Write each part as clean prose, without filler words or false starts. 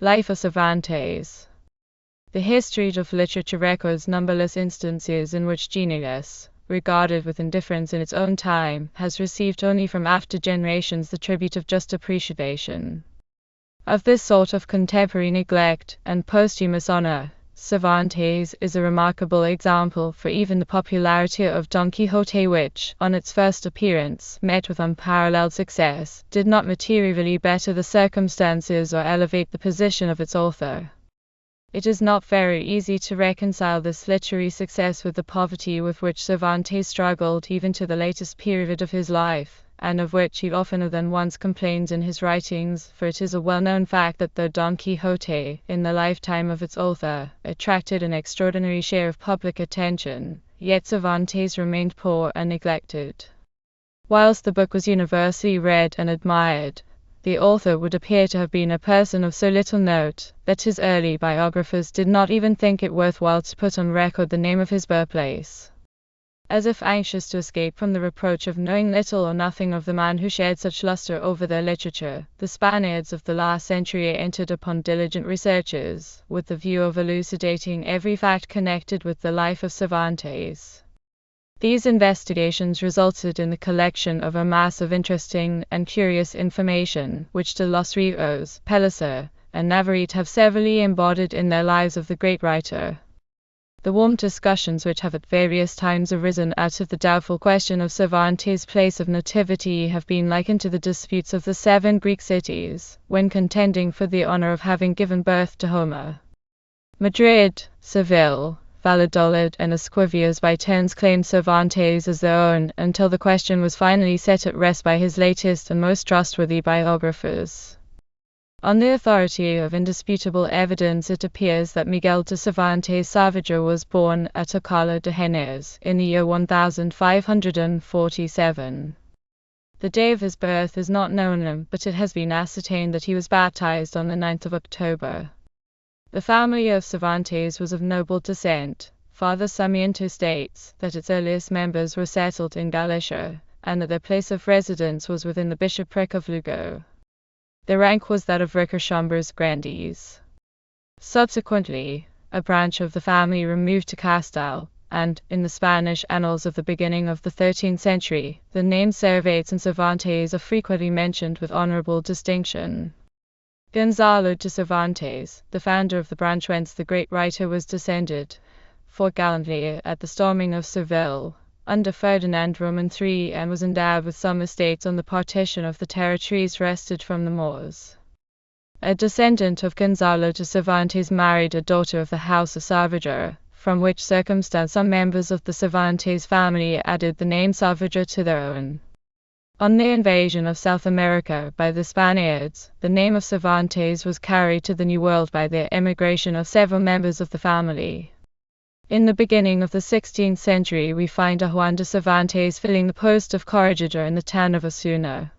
Life of Cervantes. The history of literature records numberless instances in which genius, regarded with indifference in its own time, has received only from after generations the tribute of just appreciation. Of this sort of contemporary neglect and posthumous honor, Cervantes is a remarkable example, for even the popularity of Don Quixote, which, on its first appearance, met with unparalleled success, did not materially better the circumstances or elevate the position of its author. It is not very easy to reconcile this literary success with the poverty with which Cervantes struggled even to the latest period of his life, and of which he oftener than once complains in his writings, for it is a well-known fact that though Don Quixote, in the lifetime of its author, attracted an extraordinary share of public attention, yet Cervantes remained poor and neglected. Whilst the book was universally read and admired, the author would appear to have been a person of so little note that his early biographers did not even think it worthwhile to put on record the name of his birthplace. As if anxious to escape from the reproach of knowing little or nothing of the man who shed such luster over their literature, the Spaniards of the last century entered upon diligent researches, with the view of elucidating every fact connected with the life of Cervantes. These investigations resulted in the collection of a mass of interesting and curious information, which de los Rios, Pellicer, and Navarrete have severally embodied in their lives of the great writer. The warm discussions which have at various times arisen out of the doubtful question of Cervantes' place of nativity have been likened to the disputes of the 7 Greek cities, when contending for the honor of having given birth to Homer. Madrid, Seville, Valladolid, and Esquivias by turns claimed Cervantes as their own, until the question was finally set at rest by his latest and most trustworthy biographers. On the authority of indisputable evidence, it appears that Miguel de Cervantes Saavedra was born at Alcalá de Henares in the year 1547. The day of his birth is not known, but it has been ascertained that he was baptized on the 9th of October. The family of Cervantes was of noble descent. Father Sarmiento states that its earliest members were settled in Galicia, and that their place of residence was within the bishopric of Lugo. Their rank was that of Ricachambres Grandes. Subsequently, a branch of the family removed to Castile, and, in the Spanish annals of the beginning of the 13th century, the names Cervantes and Cervantes are frequently mentioned with honorable distinction. Gonzalo de Cervantes, the founder of the branch whence the great writer was descended, fought gallantly at the storming of Seville under Ferdinand Roman III, and was endowed with some estates on the partition of the territories wrested from the Moors. A descendant of Gonzalo de Cervantes married a daughter of the house of Saavedra, from which circumstance some members of the Cervantes family added the name Saavedra to their own. On the invasion of South America by the Spaniards, the name of Cervantes was carried to the New World by the emigration of several members of the family. In the beginning of the 16th century, we find a Juan de Cervantes filling the post of corregidor in the town of Osuna.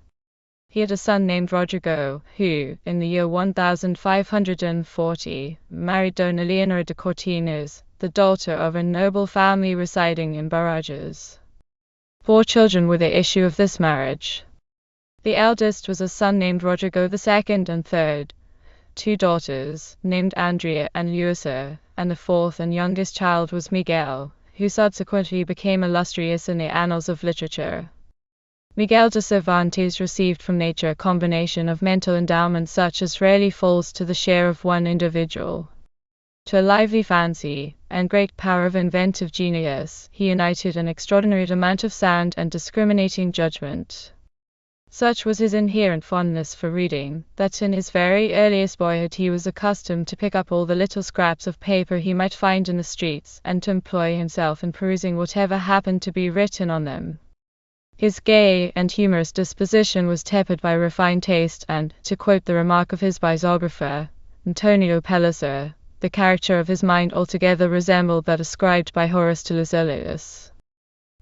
He had a son named Rodrigo, who, in the year 1540, married Dona Leonora de Cortines, the daughter of a noble family residing in Barajas. 4 children were the issue of this marriage. The eldest was a son named Rodrigo II, and third, 2 daughters, named Andrea and Luisa, and the 4th and youngest child was Miguel, who subsequently became illustrious in the annals of literature. Miguel de Cervantes received from nature a combination of mental endowment such as rarely falls to the share of one individual. To a lively fancy and great power of inventive genius, he united an extraordinary amount of sound and discriminating judgment. Such was his inherent fondness for reading, that in his very earliest boyhood he was accustomed to pick up all the little scraps of paper he might find in the streets, and to employ himself in perusing whatever happened to be written on them. His gay and humorous disposition was tempered by refined taste, and, to quote the remark of his biographer, Antonio Pellicer, the character of his mind altogether resembled that ascribed by Horace to Lucilius.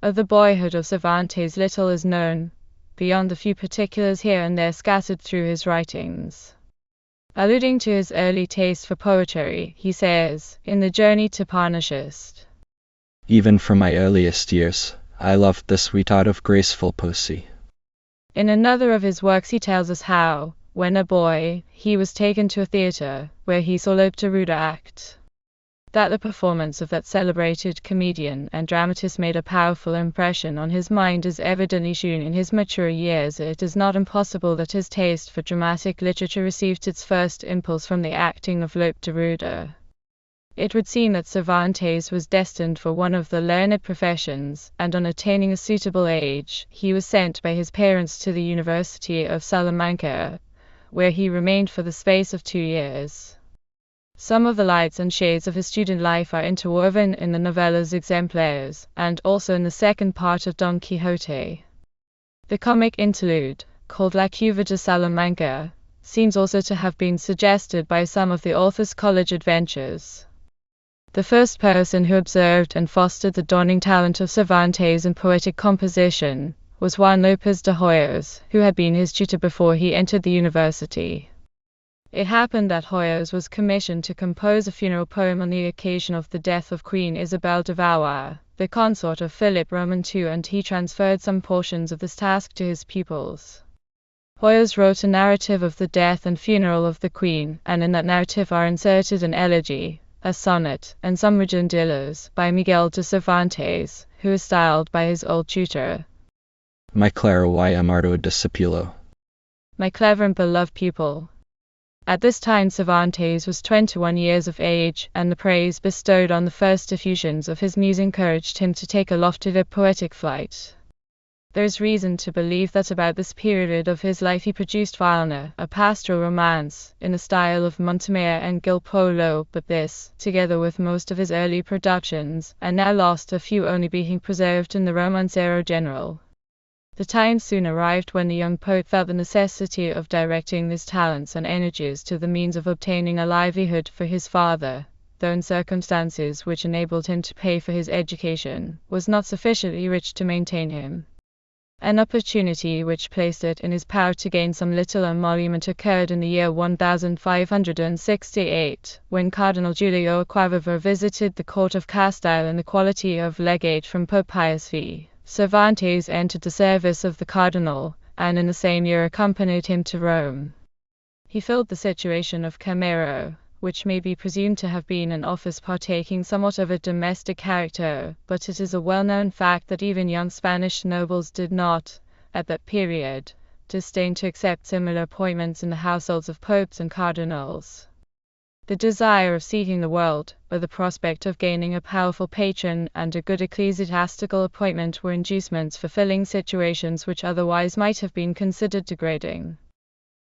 Of the boyhood of Cervantes little is known, beyond the few particulars here and there scattered through his writings. Alluding to his early taste for poetry, he says, in The Journey to Parnassus, "Even from my earliest years, I loved the sweet art of graceful poesy." In another of his works he tells us how, When a boy, he was taken to a theatre, where he saw Lope de Ruda act. That the performance of that celebrated comedian and dramatist made a powerful impression on his mind is evidently shown in his mature years. It is not impossible that his taste for dramatic literature received its first impulse from the acting of Lope de Ruda. It would seem that Cervantes was destined for one of the learned professions, and on attaining a suitable age, he was sent by his parents to the University of Salamanca, where he remained for the space of 2 years. Some of the lights and shades of his student life are interwoven in the novellas exemplares, and also in the second part of Don Quixote. The comic interlude, called La Cuva de Salamanca, seems also to have been suggested by some of the author's college adventures. The first person who observed and fostered the dawning talent of Cervantes in poetic composition was Juan López de Hoyos, who had been his tutor before he entered the university. It happened that Hoyos was commissioned to compose a funeral poem on the occasion of the death of Queen Isabel de Valois, the consort of Philip Roman II, and he transferred some portions of this task to his pupils. Hoyos wrote a narrative of the death and funeral of the Queen, and in that narrative are inserted an elegy, a sonnet, and some redondillas by Miguel de Cervantes, who is styled by his old tutor, My clara y amado discipulo. my clever and beloved pupil. At this time Cervantes was 21 years of age, and the praise bestowed on the first effusions of his muse encouraged him to take a loftier poetic flight. There is reason to believe that about this period of his life he produced Valna, a pastoral romance, in the style of Montemayor and Gil Polo, but this, together with most of his early productions, are now lost, a few only being preserved in the Romancero General. The time soon arrived when the young poet felt the necessity of directing his talents and energies to the means of obtaining a livelihood for his father, though in circumstances which enabled him to pay for his education, was not sufficiently rich to maintain him. An opportunity which placed it in his power to gain some little emolument occurred in the year 1568, when Cardinal Julio Quaviver visited the court of Castile in the quality of legate from Pope Pius V. Cervantes entered the service of the cardinal, and in the same year accompanied him to Rome. He filled the situation of Camero, which may be presumed to have been an office partaking somewhat of a domestic character, but it is a well-known fact that even young Spanish nobles did not, at that period, disdain to accept similar appointments in the households of popes and cardinals. The desire of seeking the world, or the prospect of gaining a powerful patron and a good ecclesiastical appointment were inducements for filling situations which otherwise might have been considered degrading.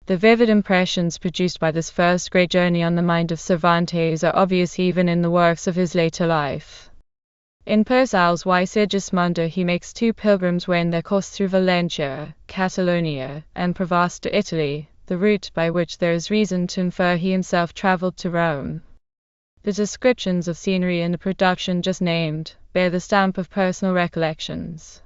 The vivid impressions produced by this first great journey on the mind of Cervantes are obvious even in the works of his later life. In Purcell's Y Sigismondo he makes 2 pilgrims wend their course through Valencia, Catalonia, and Provence to Italy, the route by which there is reason to infer he himself travelled to Rome. The descriptions of scenery in the production just named bear the stamp of personal recollections.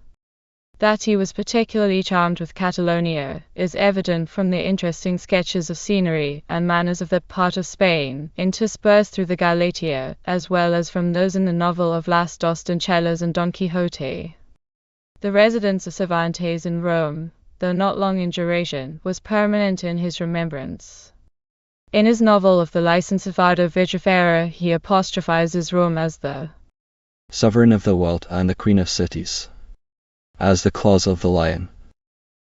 That he was particularly charmed with Catalonia is evident from the interesting sketches of scenery and manners of that part of Spain, interspersed through the Galatia, as well as from those in the novel of Las Dos Doncellas and Don Quixote. The residence of Cervantes in Rome, though not long in duration, was permanent in his remembrance. In his novel of the Licenciado Vidrafera he apostrophizes Rome as the sovereign of the world and the queen of cities. As the claws of the lion.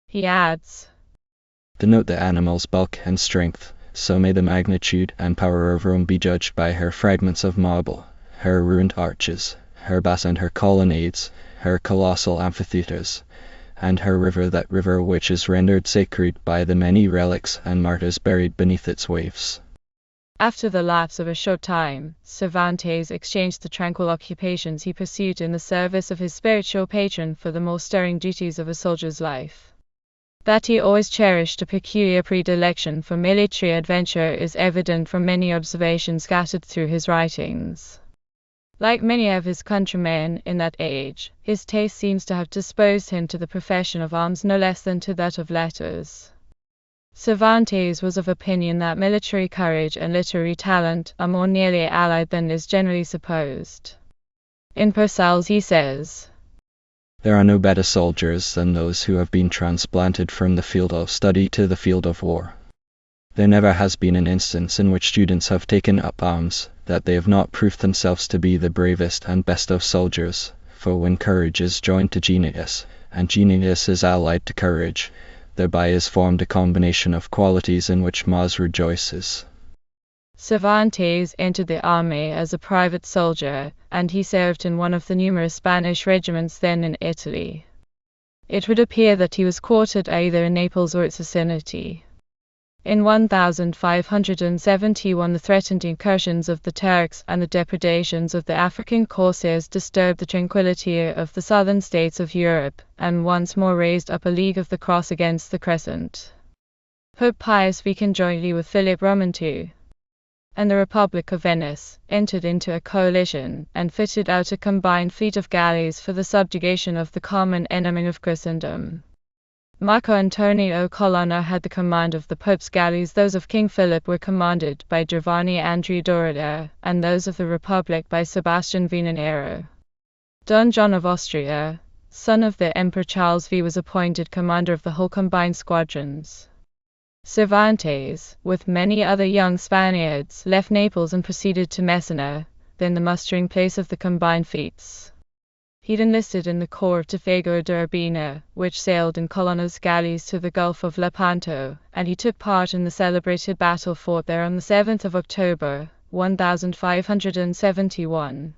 He adds, Denote the animal's bulk and strength, so may the magnitude and power of Rome be judged by her fragments of marble, her ruined arches, her baths and her colonnades, her colossal amphitheatres, and her river, that river which is rendered sacred by the many relics and martyrs buried beneath its waves. After the lapse of a short time, Cervantes exchanged the tranquil occupations he pursued in the service of his spiritual patron for the more stirring duties of a soldier's life. That he always cherished a peculiar predilection for military adventure is evident from many observations scattered through his writings. Like many of his countrymen in that age, his taste seems to have disposed him to the profession of arms no less than to that of letters. Cervantes was of opinion that military courage and literary talent are more nearly allied than is generally supposed. In Purcell's he says, There are no better soldiers than those who have been transplanted from the field of study to the field of war. There never has been an instance in which students have taken up arms that they have not proved themselves to be the bravest and best of soldiers, for when courage is joined to genius, and genius is allied to courage, thereby is formed a combination of qualities in which Mars rejoices. Cervantes entered the army as a private soldier, and he served in one of the numerous Spanish regiments then in Italy. It would appear that he was quartered either in Naples or its vicinity. In 1571 the threatened incursions of the Turks and the depredations of the African corsairs disturbed the tranquility of the southern states of Europe, and once more raised up a League of the Cross against the Crescent. Pope Pius V conjointly with Philip Roman II and the Republic of Venice entered into a coalition and fitted out a combined fleet of galleys for the subjugation of the common enemy of Christendom. Marco Antonio Colonna had the command of the Pope's galleys, those of King Philip were commanded by Giovanni Andrea Doria, and those of the Republic by Sebastian Vianero. Don John of Austria, son of the Emperor Charles V, was appointed commander of the whole combined squadrons. Cervantes, with many other young Spaniards, left Naples and proceeded to Messina, then the mustering place of the combined fleets. He'd enlisted in the corps of Diego de Urbina, which sailed in Colonna's galleys to the Gulf of Lepanto, and he took part in the celebrated battle fought there on the 7th of October, 1571.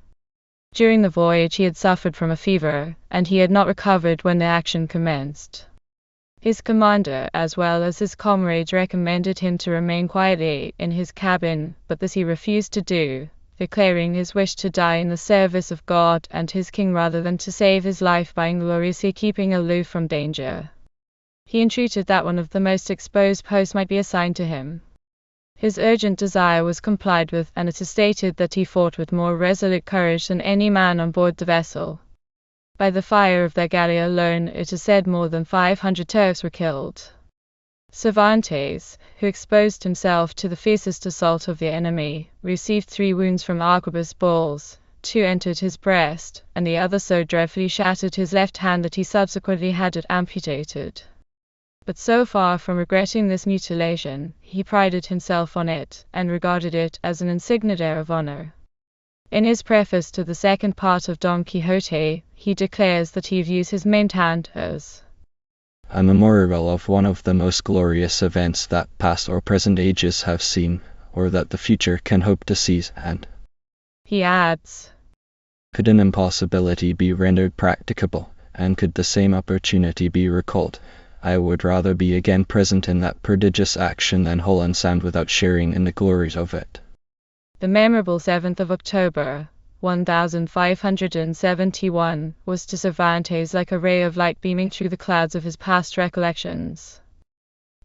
During the voyage he had suffered from a fever, and he had not recovered when the action commenced. His commander, as well as his comrades, recommended him to remain quietly in his cabin, but this he refused to do, declaring his wish to die in the service of God and his king rather than to save his life by ingloriously keeping aloof from danger. He entreated that one of the most exposed posts might be assigned to him. His urgent desire was complied with, and it is stated that he fought with more resolute courage than any man on board the vessel. By the fire of their galley alone, it is said, more than 500 Turks were killed. Cervantes, who exposed himself to the fiercest assault of the enemy, received 3 wounds from arquebus balls. 2 entered his breast, and the other so dreadfully shattered his left hand that he subsequently had it amputated. But so far from regretting this mutilation, he prided himself on it, and regarded it as an insignia of honor. In his preface to the second part of Don Quixote, he declares that he views his maimed hand as a memorial of one of the most glorious events that past or present ages have seen, or that the future can hope to seize, and he adds, could an impossibility be rendered practicable, and could the same opportunity be recalled, I would rather be again present in that prodigious action than whole and sound without sharing in the glories of it. The memorable 7th of October, 1571, was to Cervantes like a ray of light beaming through the clouds of his past recollections.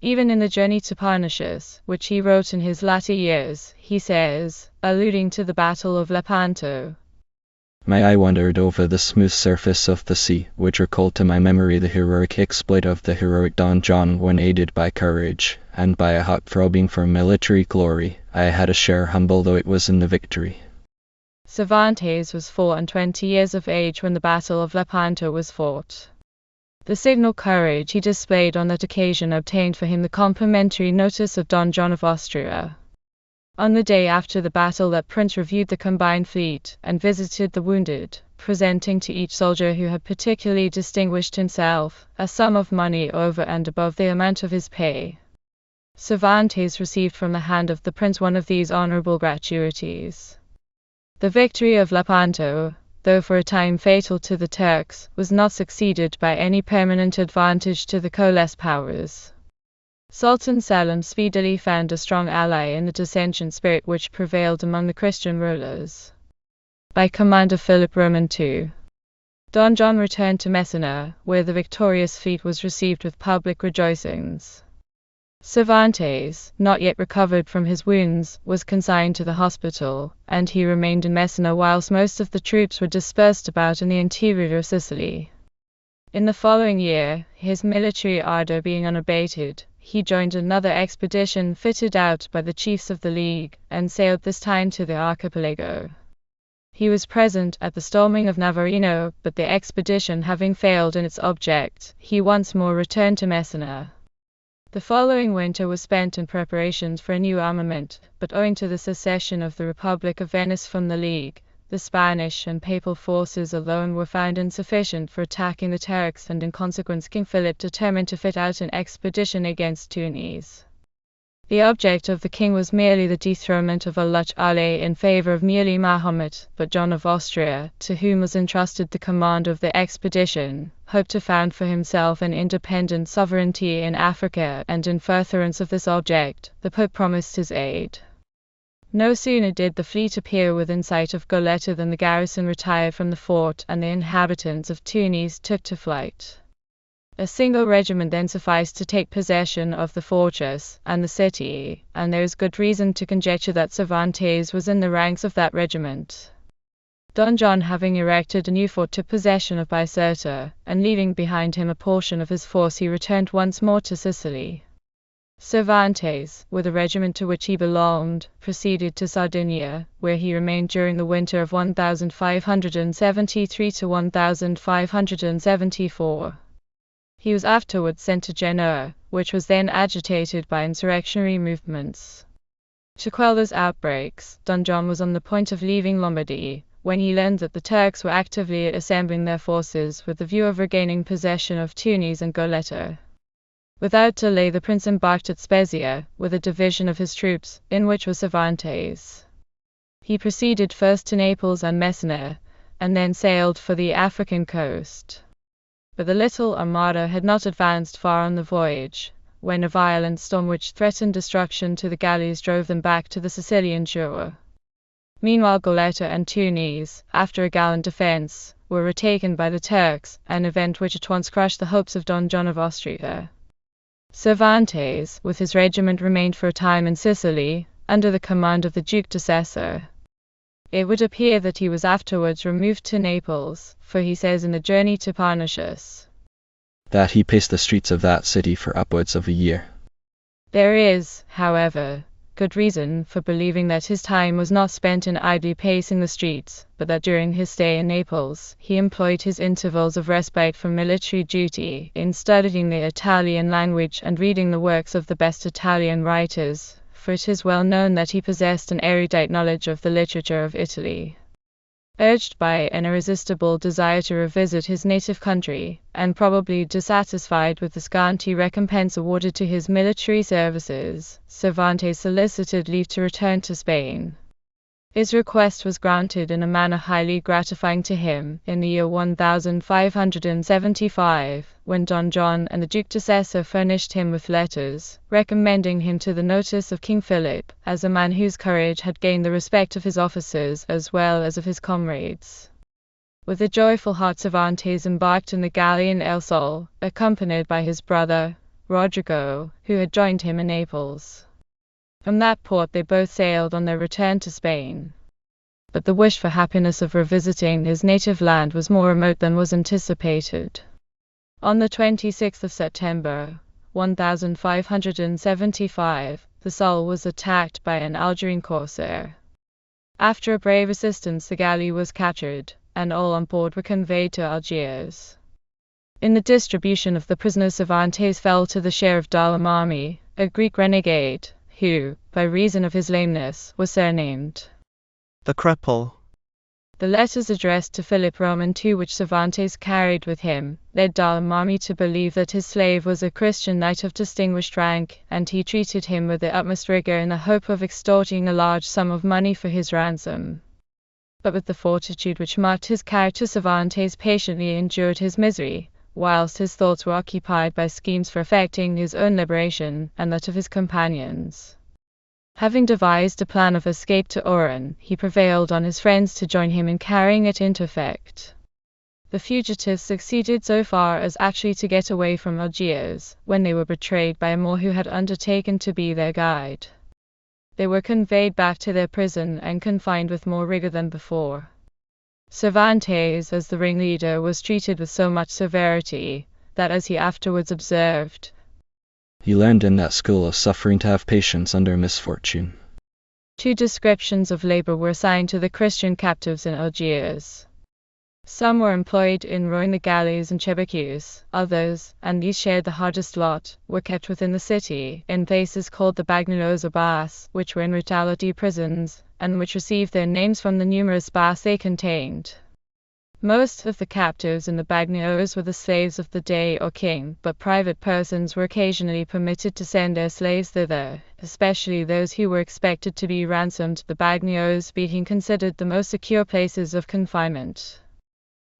Even in the journey to Parnassus, which he wrote in his latter years, he says, alluding to the Battle of Lepanto, my eye wandered over the smooth surface of the sea, which recalled to my memory the heroic exploit of the heroic Don John when aided by courage, and by a heart throbbing for military glory, I had a share, humble though it was, in the victory. Cervantes was 24 years of age when the Battle of Lepanto was fought. The signal courage he displayed on that occasion obtained for him the complimentary notice of Don John of Austria. On the day after the battle that prince reviewed the combined fleet and visited the wounded, presenting to each soldier who had particularly distinguished himself a sum of money over and above the amount of his pay. Cervantes received from the hand of the prince one of these honorable gratuities. The victory of Lepanto, though for a time fatal to the Turks, was not succeeded by any permanent advantage to the coalesced powers. Sultan Selim speedily found a strong ally in the dissentient spirit which prevailed among the Christian rulers. By command of Philip Roman II, Don John returned to Messina, where the victorious fleet was received with public rejoicings. Cervantes, not yet recovered from his wounds, was consigned to the hospital, and he remained in Messina whilst most of the troops were dispersed about in the interior of Sicily. In the following year, his military ardor being unabated, he joined another expedition fitted out by the chiefs of the League, and sailed this time to the archipelago. He was present at the storming of Navarino, but the expedition having failed in its object, he once more returned to Messina. The following winter was spent in preparations for a new armament, but owing to the secession of the Republic of Venice from the League, the Spanish and Papal forces alone were found insufficient for attacking the Turks, and in consequence King Philip determined to fit out an expedition against Tunis. The object of the king was merely the dethronement of al-Luch Ali in favor of merely Mahomet, but John of Austria, to whom was entrusted the command of the expedition, hoped to found for himself an independent sovereignty in Africa, and in furtherance of this object, the Pope promised his aid. No sooner did the fleet appear within sight of Goleta than the garrison retired from the fort, and the inhabitants of Tunis took to flight. A single regiment then sufficed to take possession of the fortress and the city, and there is good reason to conjecture that Cervantes was in the ranks of that regiment. Don John, having erected a new fort, took possession of Biserta, and leaving behind him a portion of his force, he returned once more to Sicily. Cervantes, with the regiment to which he belonged, proceeded to Sardinia, where he remained during the winter of 1573 to 1574. He was afterwards sent to Genoa, which was then agitated by insurrectionary movements. To quell those outbreaks, Don John was on the point of leaving Lombardy, when he learned that the Turks were actively assembling their forces with the view of regaining possession of Tunis and Goleta. Without delay the prince embarked at Spezia, with a division of his troops, in which was Cervantes. He proceeded first to Naples and Messina, and then sailed for the African coast. But the little armada had not advanced far on the voyage, when a violent storm which threatened destruction to the galleys drove them back to the Sicilian shore. Meanwhile Goleta and Tunis, after a gallant defence, were retaken by the Turks, an event which at once crushed the hopes of Don John of Austria. Cervantes, with his regiment, remained for a time in Sicily, under the command of the Duke de Sessa. It would appear that he was afterwards removed to Naples, for he says in the Journey to Parnassus that he paced the streets of that city for upwards of a year. There is, however, good reason for believing that his time was not spent in idly pacing the streets, but that during his stay in Naples, he employed his intervals of respite from military duty in studying the Italian language and reading the works of the best Italian writers, for it is well known that he possessed an erudite knowledge of the literature of Italy. Urged by an irresistible desire to revisit his native country, and probably dissatisfied with the scanty recompense awarded to his military services, Cervantes solicited leave to return to Spain. His request was granted in a manner highly gratifying to him, in the year 1575, when Don John and the Duke de Sessa furnished him with letters, recommending him to the notice of King Philip, as a man whose courage had gained the respect of his officers as well as of his comrades. With a joyful heart Cervantes embarked in the galleon El Sol, accompanied by his brother, Rodrigo, who had joined him in Naples. From that port they both sailed on their return to Spain. But the wish for happiness of revisiting his native land was more remote than was anticipated. On the 26th of September, 1575, the Sol was attacked by an Algerine corsair. After a brave resistance the galley was captured, and all on board were conveyed to Algiers. In the distribution of the prisoners Cervantes fell to the share of Dalamami, a Greek renegade, who, by reason of his lameness, was surnamed the Cripple. The letters addressed to Philip Roman II, which Cervantes carried with him, led Dalamami to believe that his slave was a Christian knight of distinguished rank, and he treated him with the utmost rigor in the hope of extorting a large sum of money for his ransom. But with the fortitude which marked his character, Cervantes patiently endured his misery, whilst his thoughts were occupied by schemes for effecting his own liberation and that of his companions. Having devised a plan of escape to Oran, he prevailed on his friends to join him in carrying it into effect. The fugitives succeeded so far as actually to get away from Algiers, when they were betrayed by a Moor who had undertaken to be their guide. They were conveyed back to their prison and confined with more rigor than before. Cervantes, as the ringleader, was treated with so much severity, that, as he afterwards observed, he learned in that school of suffering to have patience under misfortune. 2 descriptions of labor were assigned to the Christian captives in Algiers. Some were employed in rowing the galleys and chebaques. Others, and these shared the hardest lot, were kept within the city, in places called the bagnios or baths, which were in reality prisons, and which received their names from the numerous baths they contained. Most of the captives in the bagnios were the slaves of the Dey or king, but private persons were occasionally permitted to send their slaves thither, especially those who were expected to be ransomed, the bagnios being considered the most secure places of confinement.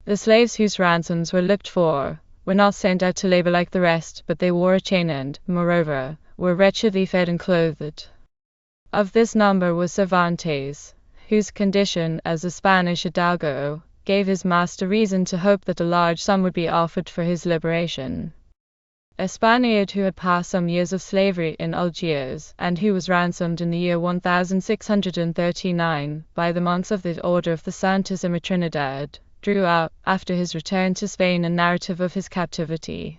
The slaves whose ransoms were looked for were not sent out to labor like the rest, but they wore a chain and, moreover, were wretchedly fed and clothed. Of this number was Cervantes, whose condition as a Spanish hidalgo gave his master reason to hope that a large sum would be offered for his liberation. A Spaniard who had passed some years of slavery in Algiers, and who was ransomed in the year 1639 by the monks of the Order of the Santísima Trinidad, drew out, after his return to Spain, a narrative of his captivity.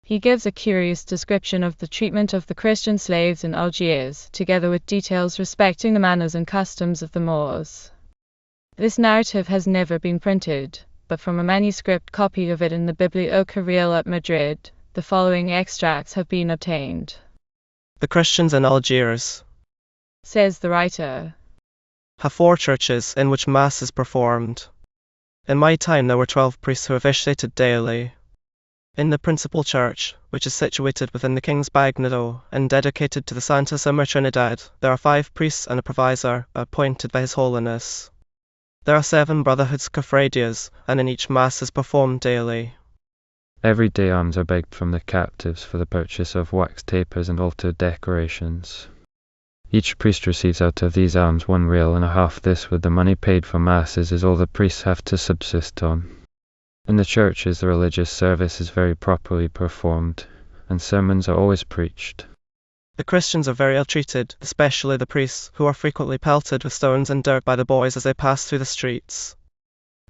He gives a curious description of the treatment of the Christian slaves in Algiers, together with details respecting the manners and customs of the Moors. This narrative has never been printed, but from a manuscript copy of it in the Biblioteca Real at Madrid, the following extracts have been obtained. The Christians in Algiers, says the writer, have 4 churches in which Mass is performed. In my time there were 12 priests who officiated daily. In the principal church, which is situated within the King's Bagnio and dedicated to the Santísima Trinidad, there are 5 priests and a provisor appointed by His Holiness. There are 7 brotherhoods cofradias, and in each Mass is performed daily. Every day alms are begged from the captives for the purchase of wax tapers and altar decorations. Each priest receives out of these alms 1 real and a half. This, with the money paid for masses, is all the priests have to subsist on. In the churches the religious service is very properly performed, and sermons are always preached. The Christians are very ill-treated, especially the priests, who are frequently pelted with stones and dirt by the boys as they pass through the streets.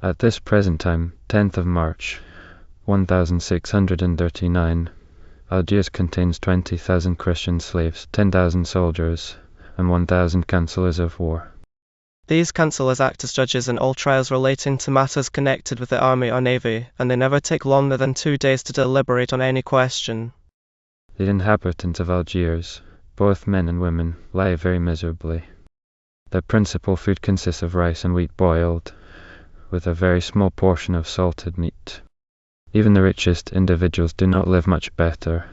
At this present time, 10th of March, 1639, Algiers contains 20,000 Christian slaves, 10,000 soldiers, and 1,000 councillors of war. These councillors act as judges in all trials relating to matters connected with the army or navy, and they never take longer than 2 days to deliberate on any question. The inhabitants of Algiers, both men and women, lie very miserably. Their principal food consists of rice and wheat boiled, with a very small portion of salted meat. Even the richest individuals do not live much better.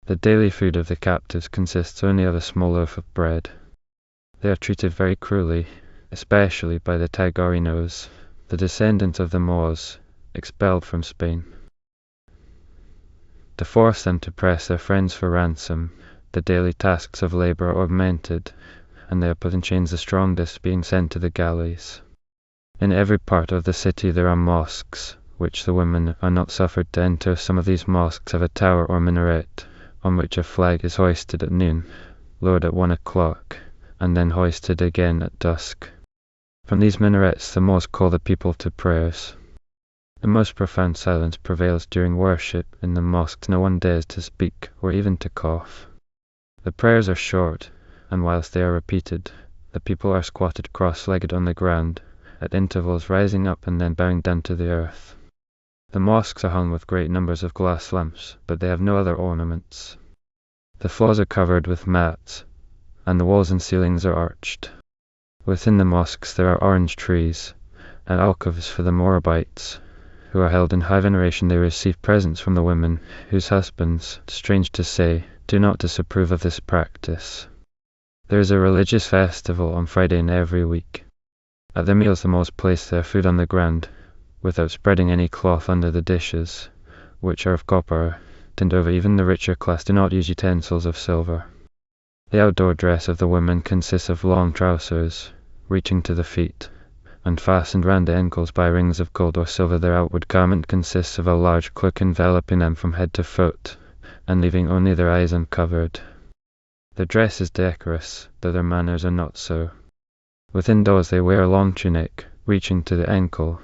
The daily food of the captives consists only of a small loaf of bread. They are treated very cruelly, especially by the Tagarinos, the descendants of the Moors, expelled from Spain. To force them to press their friends for ransom, the daily tasks of labor are augmented, and they are put in chains, the strongest being sent to the galleys. In every part of the city there are mosques, which the women are not suffered to enter. Some of these mosques have a tower or minaret, on which a flag is hoisted at noon, lowered at 1 o'clock, and then hoisted again at dusk. From these minarets the Moors call the people to prayers. The most profound silence prevails during worship in the mosques. No one dares to speak or even to cough. The prayers are short, and whilst they are repeated, the people are squatted cross-legged on the ground, at intervals rising up and then bowing down to the earth. The mosques are hung with great numbers of glass lamps, but they have no other ornaments. The floors are covered with mats, and the walls and ceilings are arched. Within the mosques there are orange trees, and alcoves for the Moabites, who are held in high veneration. They receive presents from the women, whose husbands, strange to say, do not disapprove of this practice. There is a religious festival on Friday in every week. At their meals the Moors place their food on the ground, without spreading any cloth under the dishes, which are of copper, tinned over. Even the richer class do not use utensils of silver. The outdoor dress of the women consists of long trousers, reaching to the feet, and fastened round the ankles by rings of gold or silver. Their outward garment consists of a large cloak enveloping them from head to foot, and leaving only their eyes uncovered. Their dress is decorous, though their manners are not so. Within doors they wear a long tunic, reaching to the ankle,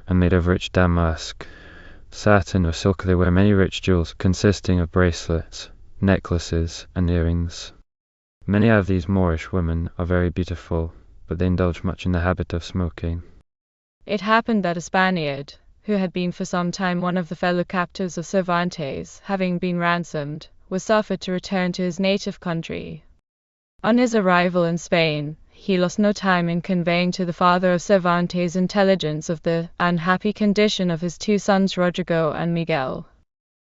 and made of rich damask, satin or silk. They wear many rich jewels, consisting of bracelets, necklaces, and earrings. Many of these Moorish women are very beautiful, but they indulge much in the habit of smoking. It happened that a Spaniard, who had been for some time one of the fellow captives of Cervantes, having been ransomed, was suffered to return to his native country. On his arrival in Spain, he lost no time in conveying to the father of Cervantes intelligence of the unhappy condition of his two sons Rodrigo and Miguel.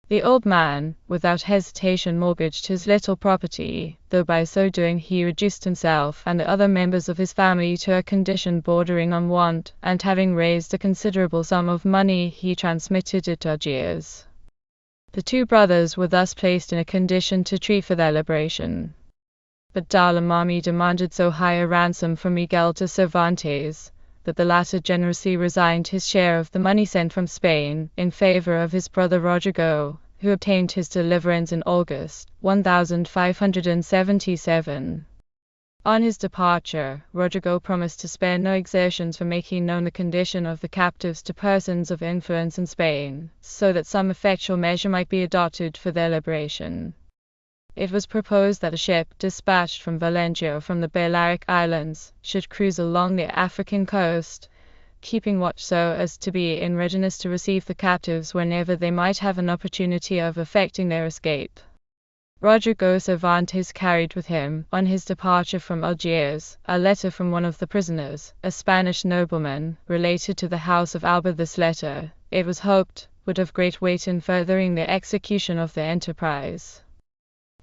The old man, without hesitation, mortgaged his little property, though by so doing he reduced himself and the other members of his family to a condition bordering on want, and having raised a considerable sum of money he transmitted it to Algiers. The two brothers were thus placed in a condition to treat for their liberation. But Dalamami demanded so high a ransom for Miguel to Cervantes, that the latter generously resigned his share of the money sent from Spain in favor of his brother Rodrigo, who obtained his deliverance in August 1577. On his departure, Rodrigo promised to spare no exertions for making known the condition of the captives to persons of influence in Spain, so that some effectual measure might be adopted for their liberation. It was proposed that a ship dispatched from Valencia or from the Balearic Islands should cruise along the African coast, keeping watch so as to be in readiness to receive the captives whenever they might have an opportunity of effecting their escape. Rodrigo Cervantes carried with him, on his departure from Algiers, a letter from one of the prisoners, a Spanish nobleman, related to the house of Alba. This letter, it was hoped, would have great weight in furthering the execution of their enterprise.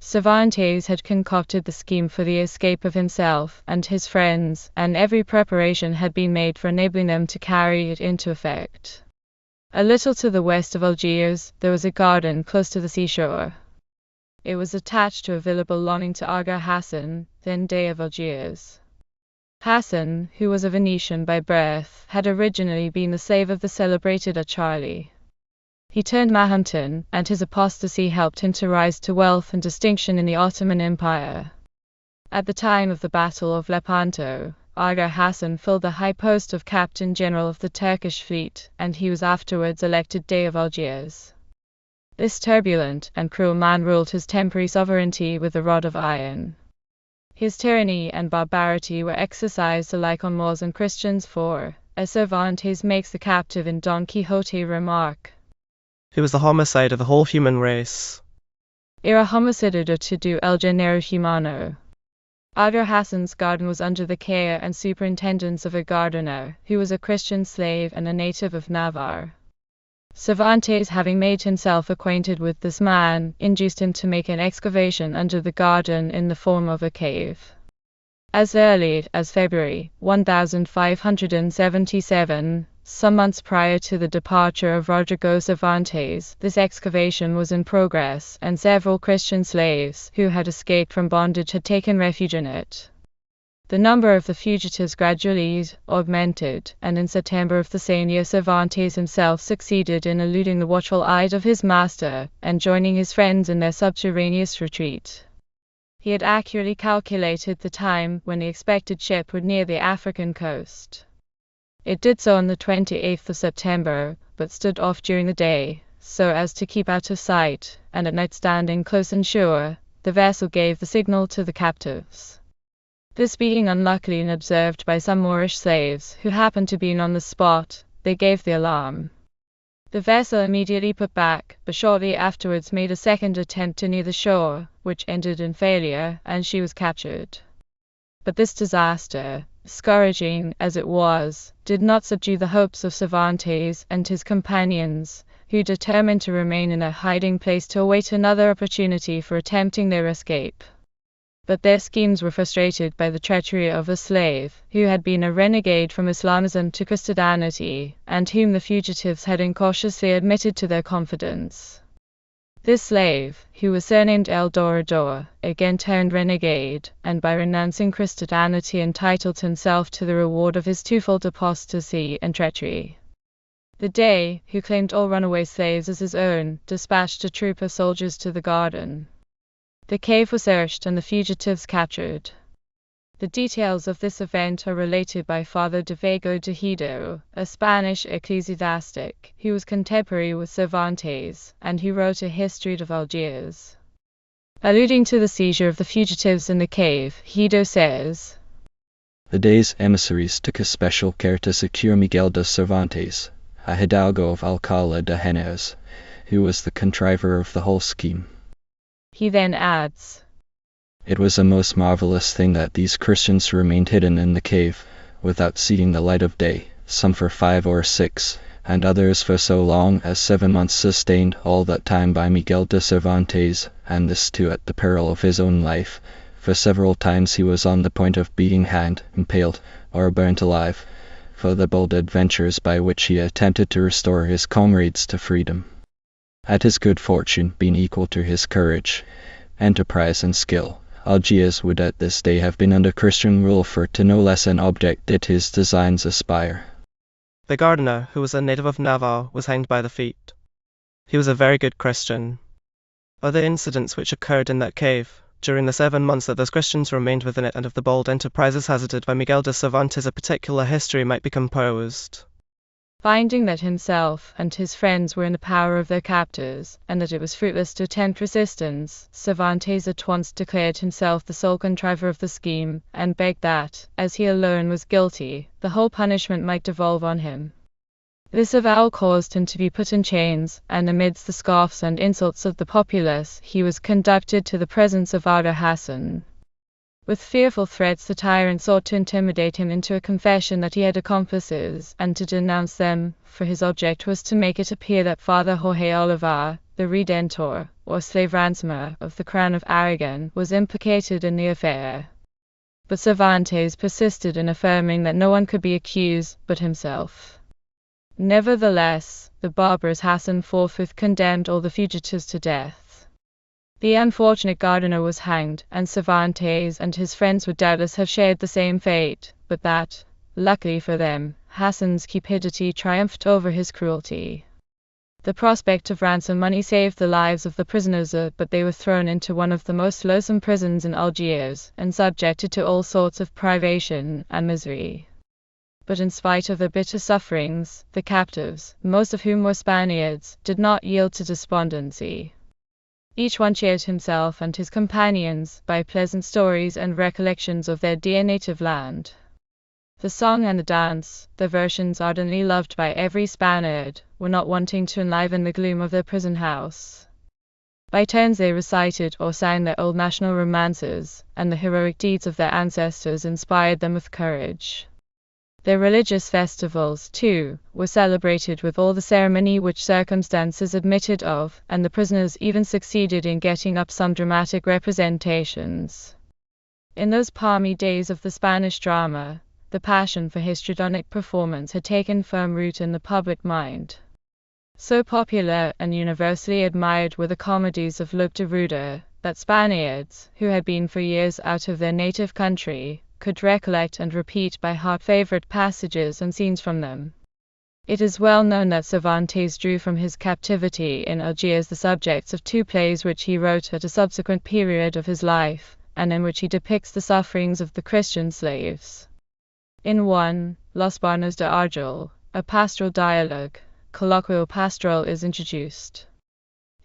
Cervantes had concocted the scheme for the escape of himself and his friends, and every preparation had been made for enabling them to carry it into effect. A little to the west of Algiers, there was a garden close to the seashore. It was attached to a villa belonging to Aga Hassan, then Dey of Algiers. Hassan, who was a Venetian by birth, had originally been the slave of the celebrated Acharli. He turned Mahometan, and his apostasy helped him to rise to wealth and distinction in the Ottoman Empire. At the time of the Battle of Lepanto, Aga Hassan filled the high post of Captain General of the Turkish fleet, and he was afterwards elected Dey of Algiers. This turbulent and cruel man ruled his temporary sovereignty with a rod of iron. His tyranny and barbarity were exercised alike on Moors and Christians, for, as Cervantes makes the captive in Don Quixote remark, He was the homicide of the whole human race. Era homicidio todo el género humano. Aga Hassan's garden was under the care and superintendence of a gardener, who was a Christian slave and a native of Navarre. Cervantes, having made himself acquainted with this man, induced him to make an excavation under the garden in the form of a cave. As early as February 1577, some months prior to the departure of Rodrigo Cervantes, this excavation was in progress, and several Christian slaves who had escaped from bondage had taken refuge in it. The number of the fugitives gradually augmented, and in September of the same year Cervantes himself succeeded in eluding the watchful eye of his master, and joining his friends in their subterraneous retreat. He had accurately calculated the time when the expected ship would near the African coast. It did so on the 28th of September, but stood off during the day, so as to keep out of sight, and at night standing close inshore, the vessel gave the signal to the captives. This being unluckily unobserved by some Moorish slaves, who happened to be on the spot, they gave the alarm. The vessel immediately put back, but shortly afterwards made a second attempt to near the shore, which ended in failure, and she was captured. But this disaster, discouraging as it was, did not subdue the hopes of Cervantes and his companions, who determined to remain in a hiding place to await another opportunity for attempting their escape. But their schemes were frustrated by the treachery of a slave, who had been a renegade from Islamism to Christianity, and whom the fugitives had incautiously admitted to their confidence. This slave, who was surnamed El Dorador, again turned renegade, and by renouncing Christianity entitled himself to the reward of his twofold apostasy and treachery. The Dey, who claimed all runaway slaves as his own, dispatched a troop of soldiers to the garden. The cave was searched and the fugitives captured. The details of this event are related by Father de Vego de Hido, a Spanish ecclesiastic, who was contemporary with Cervantes, and who wrote a history of Algiers. Alluding to the seizure of the fugitives in the cave, Hido says, The Dey's emissaries took especial care to secure Miguel de Cervantes, a hidalgo of Alcalá de Henares, who was the contriver of the whole scheme. He then adds, It was a most marvelous thing that these Christians remained hidden in the cave, without seeing the light of day, some for 5 or 6, and others for so long as 7 months, sustained all that time by Miguel de Cervantes, and this too at the peril of his own life, for several times he was on the point of being hanged, impaled, or burnt alive, for the bold adventures by which he attempted to restore his comrades to freedom. Had his good fortune been equal to his courage, enterprise, and skill, Algiers would at this day have been under Christian rule, for to no less an object did his designs aspire. The gardener, who was a native of Navarre, was hanged by the feet. He was a very good Christian. Other incidents which occurred in that cave, during the 7 months that those Christians remained within it, and of the bold enterprises hazarded by Miguel de Cervantes, a particular history might be composed. Finding that himself and his friends were in the power of their captors, and that it was fruitless to attempt resistance, Cervantes at once declared himself the sole contriver of the scheme, and begged that, as he alone was guilty, the whole punishment might devolve on him. This avowal caused him to be put in chains, and amidst the scoffs and insults of the populace, he was conducted to the presence of Aga Hassan. With fearful threats the tyrant sought to intimidate him into a confession that he had accomplices, and to denounce them, for his object was to make it appear that Father Jorge Olivar, the Redentor, or slave ransomer, of the Crown of Aragon, was implicated in the affair. But Cervantes persisted in affirming that no one could be accused but himself. Nevertheless, the barbarous Hassan forthwith condemned all the fugitives to death. The unfortunate gardener was hanged, and Cervantes and his friends would doubtless have shared the same fate, but that, luckily for them, Hassan's cupidity triumphed over his cruelty. The prospect of ransom money saved the lives of the prisoners, but they were thrown into one of the most loathsome prisons in Algiers, and subjected to all sorts of privation and misery. But in spite of their bitter sufferings, the captives, most of whom were Spaniards, did not yield to despondency. Each one cheered himself and his companions by pleasant stories and recollections of their dear native land. The song and the dance, the versions ardently loved by every Spaniard, were not wanting to enliven the gloom of their prison house. By turns they recited or sang their old national romances, and the heroic deeds of their ancestors inspired them with courage. Their religious festivals, too, were celebrated with all the ceremony which circumstances admitted of, and the prisoners even succeeded in getting up some dramatic representations. In those palmy days of the Spanish drama, the passion for histrionic performance had taken firm root in the public mind. So popular and universally admired were the comedies of Lope de Rueda, that Spaniards, who had been for years out of their native country, could recollect and repeat by heart favorite passages and scenes from them. It is well known that Cervantes drew from his captivity in Algiers the subjects of 2 plays which he wrote at a subsequent period of his life, and in which he depicts the sufferings of the Christian slaves. In one, Los Barnos de Argel, a pastoral dialogue, colloquial pastoral, is introduced.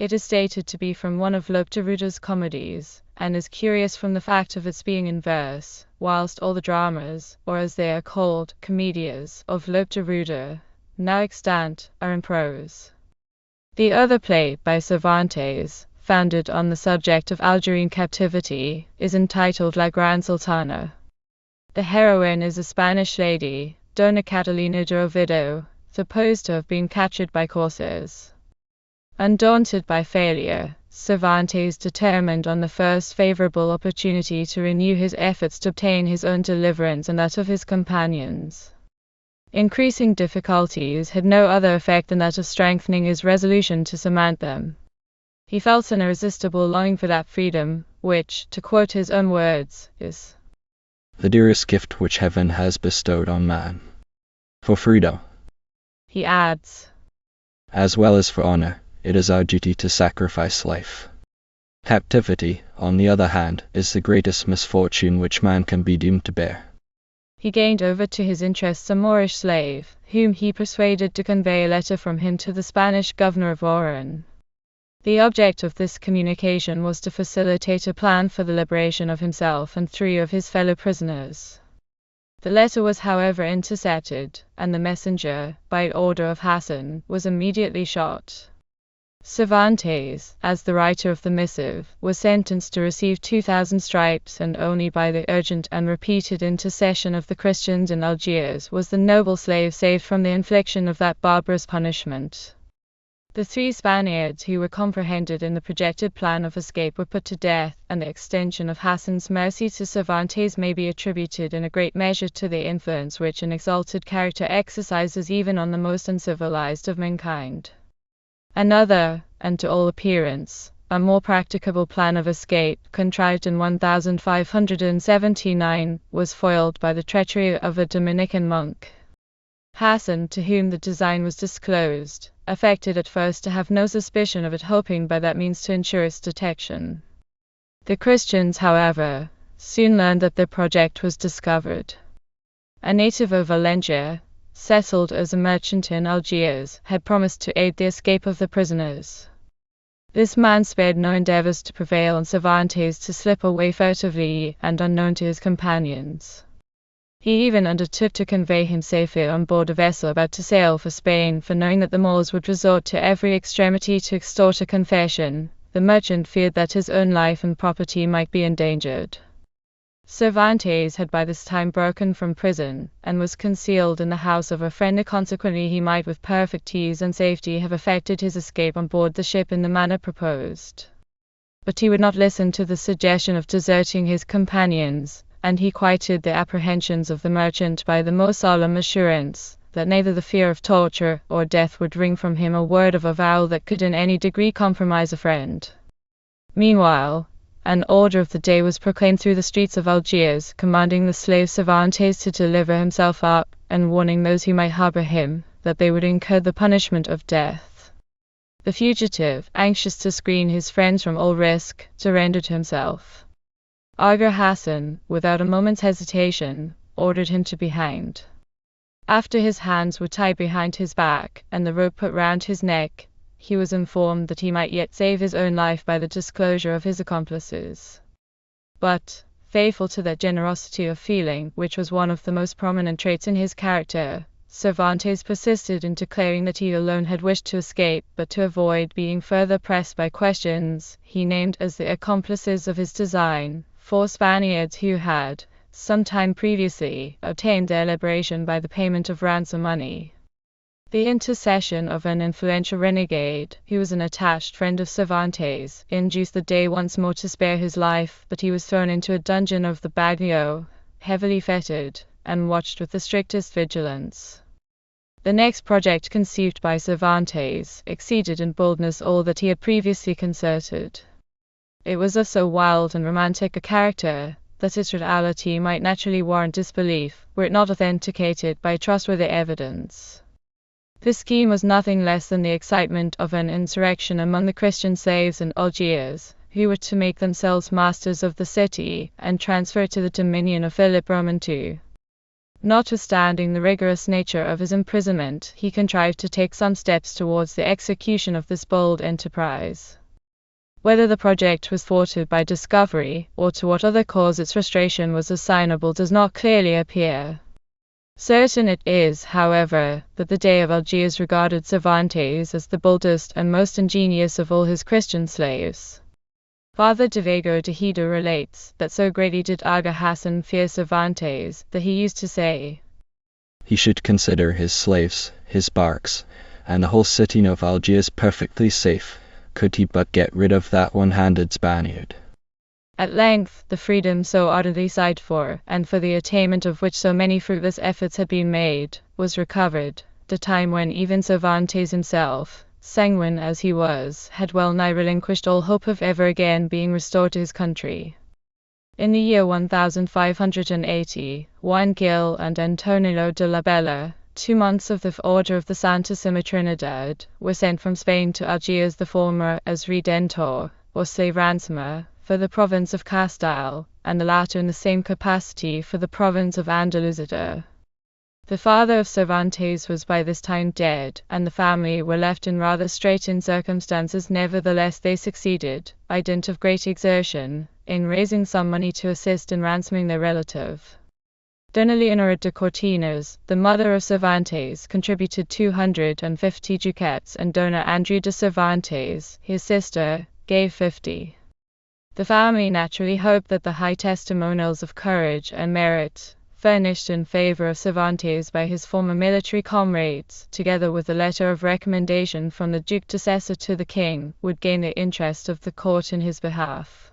It is stated to be from one of Lope de Rueda's comedies, and is curious from the fact of its being in verse, whilst all the dramas, or as they are called, comedias, of Lope de Rueda, now extant, are in prose. The other play, by Cervantes, founded on the subject of Algerine captivity, is entitled La Gran Sultana. The heroine is a Spanish lady, Dona Catalina de Oviedo, supposed to have been captured by corsairs. Undaunted by failure, Cervantes determined on the first favorable opportunity to renew his efforts to obtain his own deliverance and that of his companions. Increasing difficulties had no other effect than that of strengthening his resolution to surmount them. He felt an irresistible longing for that freedom, which, to quote his own words, is the dearest gift which heaven has bestowed on man. For freedom, he adds, as well as for honor, it is our duty to sacrifice life. Captivity, on the other hand, is the greatest misfortune which man can be doomed to bear. He gained over to his interests a Moorish slave, whom he persuaded to convey a letter from him to the Spanish governor of Oran. The object of this communication was to facilitate a plan for the liberation of himself and 3 of his fellow prisoners. The letter was however intercepted, and the messenger, by order of Hassan, was immediately shot. Cervantes, as the writer of the missive, was sentenced to receive 2,000 stripes, and only by the urgent and repeated intercession of the Christians in Algiers was the noble slave saved from the infliction of that barbarous punishment. The 3 Spaniards who were comprehended in the projected plan of escape were put to death, and the extension of Hassan's mercy to Cervantes may be attributed in a great measure to the influence which an exalted character exercises even on the most uncivilized of mankind. Another, and to all appearance, a more practicable plan of escape, contrived in 1579, was foiled by the treachery of a Dominican monk. Hassan, to whom the design was disclosed, affected at first to have no suspicion of it, hoping by that means to ensure its detection. The Christians, however, soon learned that their project was discovered. A native of Valencia, settled as a merchant in Algiers, had promised to aid the escape of the prisoners. This man spared no endeavors to prevail on Cervantes to slip away furtively and unknown to his companions. He even undertook to convey him safely on board a vessel about to sail for Spain, for knowing that the Moors would resort to every extremity to extort a confession, the merchant feared that his own life and property might be endangered. Cervantes had by this time broken from prison, and was concealed in the house of a friend, and consequently he might with perfect ease and safety have effected his escape on board the ship in the manner proposed. But he would not listen to the suggestion of deserting his companions, and he quieted the apprehensions of the merchant by the most solemn assurance that neither the fear of torture or death would wring from him a word of avowal that could in any degree compromise a friend. Meanwhile, an order of the day was proclaimed through the streets of Algiers, commanding the slave Cervantes to deliver himself up, and warning those who might harbor him that they would incur the punishment of death. The fugitive, anxious to screen his friends from all risk, surrendered himself. Aga Hassan, without a moment's hesitation, ordered him to be hanged. After his hands were tied behind his back, and the rope put round his neck, he was informed that he might yet save his own life by the disclosure of his accomplices. But, faithful to that generosity of feeling which was one of the most prominent traits in his character, Cervantes persisted in declaring that he alone had wished to escape, but to avoid being further pressed by questions, he named as the accomplices of his design 4 Spaniards who had, some time previously, obtained their liberation by the payment of ransom money. The intercession of an influential renegade, who was an attached friend of Cervantes, induced the Dey once more to spare his life, but he was thrown into a dungeon of the Bagnio, heavily fettered, and watched with the strictest vigilance. The next project conceived by Cervantes exceeded in boldness all that he had previously concerted. It was of so wild and romantic a character that its reality might naturally warrant disbelief, were it not authenticated by trustworthy evidence. This scheme was nothing less than the excitement of an insurrection among the Christian slaves in Algiers, who were to make themselves masters of the city, and transfer it to the dominion of Philip Roman II. Notwithstanding the rigorous nature of his imprisonment, he contrived to take some steps towards the execution of this bold enterprise. Whether the project was thwarted by discovery, or to what other cause its frustration was assignable, does not clearly appear. Certain it is, however, that the Dey of Algiers regarded Cervantes as the boldest and most ingenious of all his Christian slaves. Father Diego de Hida relates that so greatly did Aga Hassan fear Cervantes that he used to say, He should consider his slaves, his barks, and the whole city of Algiers perfectly safe, could he but get rid of that one-handed Spaniard. At length, the freedom so ardently sighed for, and for the attainment of which so many fruitless efforts had been made, was recovered, the time when even Cervantes himself, sanguine as he was, had well nigh relinquished all hope of ever again being restored to his country. In the year 1580, Juan Gil and Antonio de la Bella, 2 monks of the Order of the Santissima Trinidad, were sent from Spain to Algiers, the former as redentor, or slave ransomer, for the province of Castile, and the latter in the same capacity for the province of Andalusia. The father of Cervantes was by this time dead, and the family were left in rather straitened circumstances. Nevertheless they succeeded, by dint of great exertion, in raising some money to assist in ransoming their relative. Dona Leonora de Cortinas, the mother of Cervantes, contributed 250 ducats, and Dona Andrea de Cervantes, his sister, gave 50. The family naturally hoped that the high testimonials of courage and merit, furnished in favor of Cervantes by his former military comrades, together with a letter of recommendation from the Duke de Sessa to the king, would gain the interest of the court in his behalf.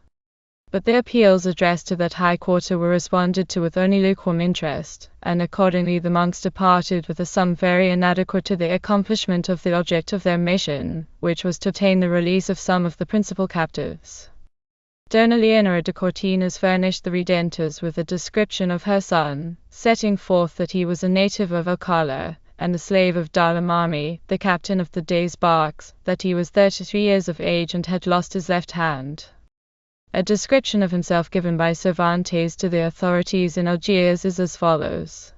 But the appeals addressed to that high quarter were responded to with only lukewarm interest, and accordingly the monks departed with a sum very inadequate to the accomplishment of the object of their mission, which was to obtain the release of some of the principal captives. Dona Leonora de Cortinas furnished the Redentors with a description of her son, setting forth that he was a native of Alcala, and the slave of Dalamami, the captain of the day's barks, that he was 33 years of age and had lost his left hand. A description of himself given by Cervantes to the authorities in Algiers is as follows.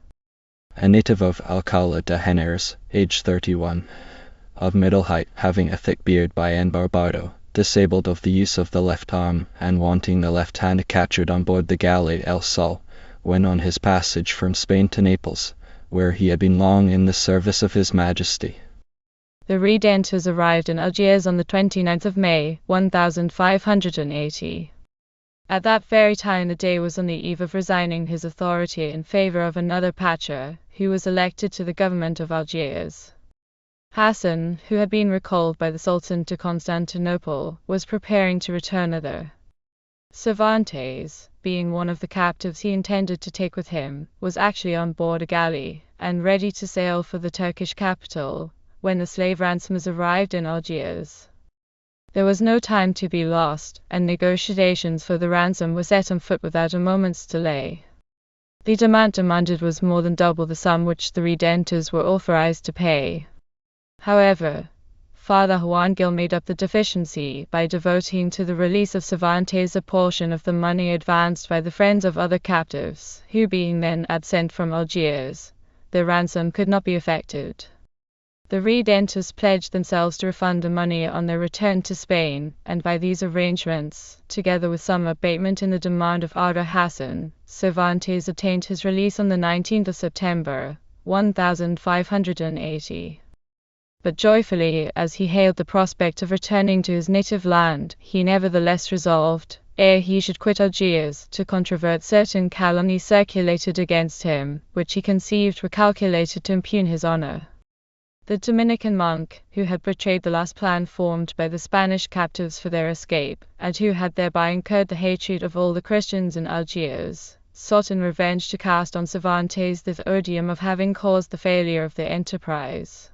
A native of Alcala de Henares, aged 31, of middle height, having a thick beard by Barbado, disabled of the use of the left arm, and wanting the left hand, captured on board the galley El Sol, when on his passage from Spain to Naples, where he had been long in the service of His Majesty. The Redentors arrived in Algiers on the 29th of May, 1580. At that very time the Dey was on the eve of resigning his authority in favor of another Pacha, who was elected to the government of Algiers. Hassan, who had been recalled by the Sultan to Constantinople, was preparing to return thither. Cervantes, being one of the captives he intended to take with him, was actually on board a galley, and ready to sail for the Turkish capital, when the slave ransoms arrived in Algiers. There was no time to be lost, and negotiations for the ransom were set on foot without a moment's delay. The demand demanded was more than double the sum which the Redentors were authorized to pay. However, Father Juan Gil made up the deficiency by devoting to the release of Cervantes a portion of the money advanced by the friends of other captives, who being then absent from Algiers, the ransom could not be effected. The Redentors pledged themselves to refund the money on their return to Spain, and by these arrangements, together with some abatement in the demand of Aga Hassan, Cervantes obtained his release on the 19th of September, 1580. But joyfully, as he hailed the prospect of returning to his native land, he nevertheless resolved, ere he should quit Algiers, to controvert certain calumnies circulated against him, which he conceived were calculated to impugn his honor. The Dominican monk, who had betrayed the last plan formed by the Spanish captives for their escape, and who had thereby incurred the hatred of all the Christians in Algiers, sought in revenge to cast on Cervantes the odium of having caused the failure of their enterprise.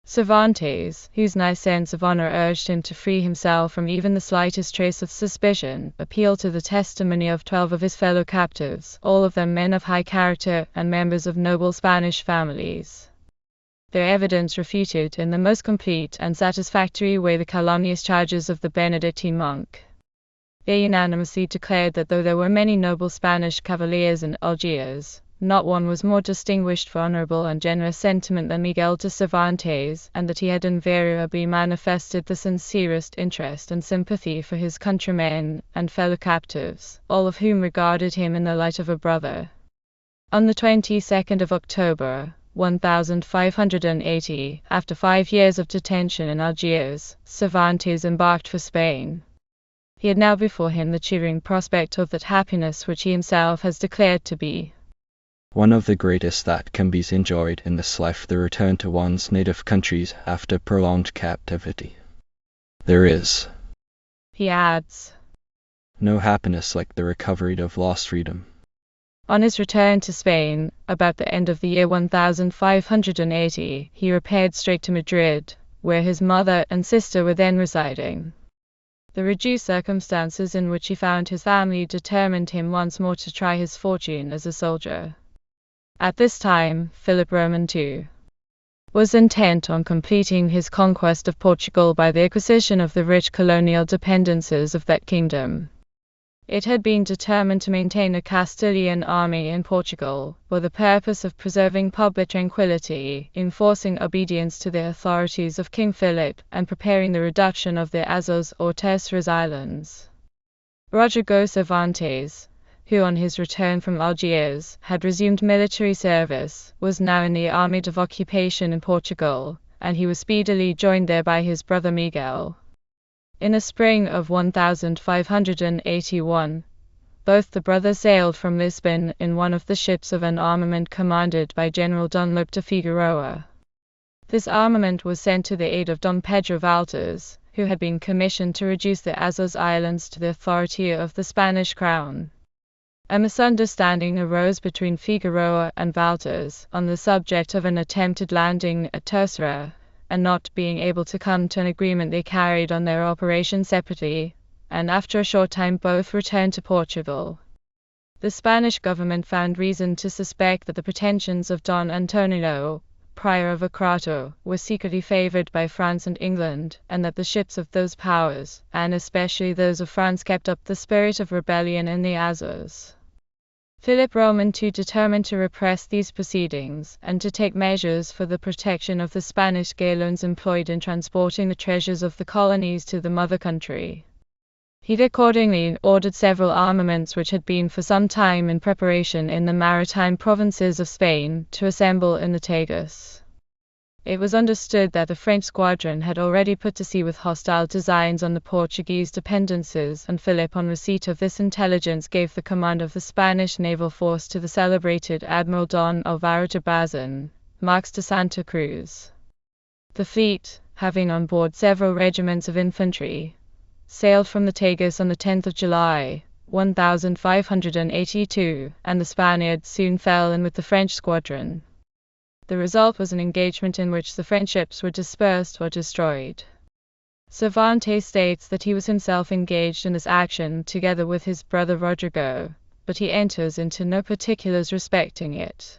Cervantes, whose nice sense of honor urged him to free himself from even the slightest trace of suspicion, appealed to the testimony of 12 of his fellow captives, all of them men of high character and members of noble Spanish families. Their evidence refuted in the most complete and satisfactory way the calumnious charges of the Benedictine monk. They unanimously declared that though there were many noble Spanish cavaliers in Algiers, not one was more distinguished for honorable and generous sentiment than Miguel de Cervantes, and that he had invariably manifested the sincerest interest and sympathy for his countrymen and fellow captives, all of whom regarded him in the light of a brother. On the 22nd of October, 1580, after 5 years of detention in Algiers, Cervantes embarked for Spain. He had now before him the cheering prospect of that happiness which he himself has declared to be one of the greatest that can be enjoyed in this life, the return to one's native countries after prolonged captivity. There is, he adds, no happiness like the recovery of lost freedom. On his return to Spain, about the end of the year 1580, he repaired straight to Madrid, where his mother and sister were then residing. The reduced circumstances in which he found his family determined him once more to try his fortune as a soldier. At this time, Philip Roman II was intent on completing his conquest of Portugal by the acquisition of the rich colonial dependencies of that kingdom. It had been determined to maintain a Castilian army in Portugal, for the purpose of preserving public tranquility, enforcing obedience to the authorities of King Philip, and preparing the reduction of the Azores or Terceras Islands. Rodrigo Cervantes, who on his return from Algiers had resumed military service, was now in the army of occupation in Portugal, and he was speedily joined there by his brother Miguel. In the spring of 1581, both the brothers sailed from Lisbon in one of the ships of an armament commanded by General Don Lope de Figueroa. This armament was sent to the aid of Don Pedro Valdes, who had been commissioned to reduce the Azores Islands to the authority of the Spanish crown. A misunderstanding arose between Figueroa and Valdes on the subject of an attempted landing at Terceira, and not being able to come to an agreement, they carried on their operations separately, and after a short time both returned to Portugal. The Spanish government found reason to suspect that the pretensions of Don Antonio, Prior of Acrato, were secretly favoured by France and England, and that the ships of those powers, and especially those of France, kept up the spirit of rebellion in the Azores. Philip Roman II determined to repress these proceedings, and to take measures for the protection of the Spanish galleons employed in transporting the treasures of the colonies to the mother country. He accordingly ordered several armaments which had been for some time in preparation in the maritime provinces of Spain to assemble in the Tagus. It was understood that the French squadron had already put to sea with hostile designs on the Portuguese dependencies, and Philip, on receipt of this intelligence, gave the command of the Spanish naval force to the celebrated Admiral Don Alvaro de Bazan, Marques de Santa Cruz. The fleet, having on board several regiments of infantry, sailed from the Tagus on the 10th of July, 1582, and the Spaniards soon fell in with the French squadron. The result was an engagement in which the French ships were dispersed or destroyed. Cervantes states that he was himself engaged in this action together with his brother Rodrigo, but he enters into no particulars respecting it.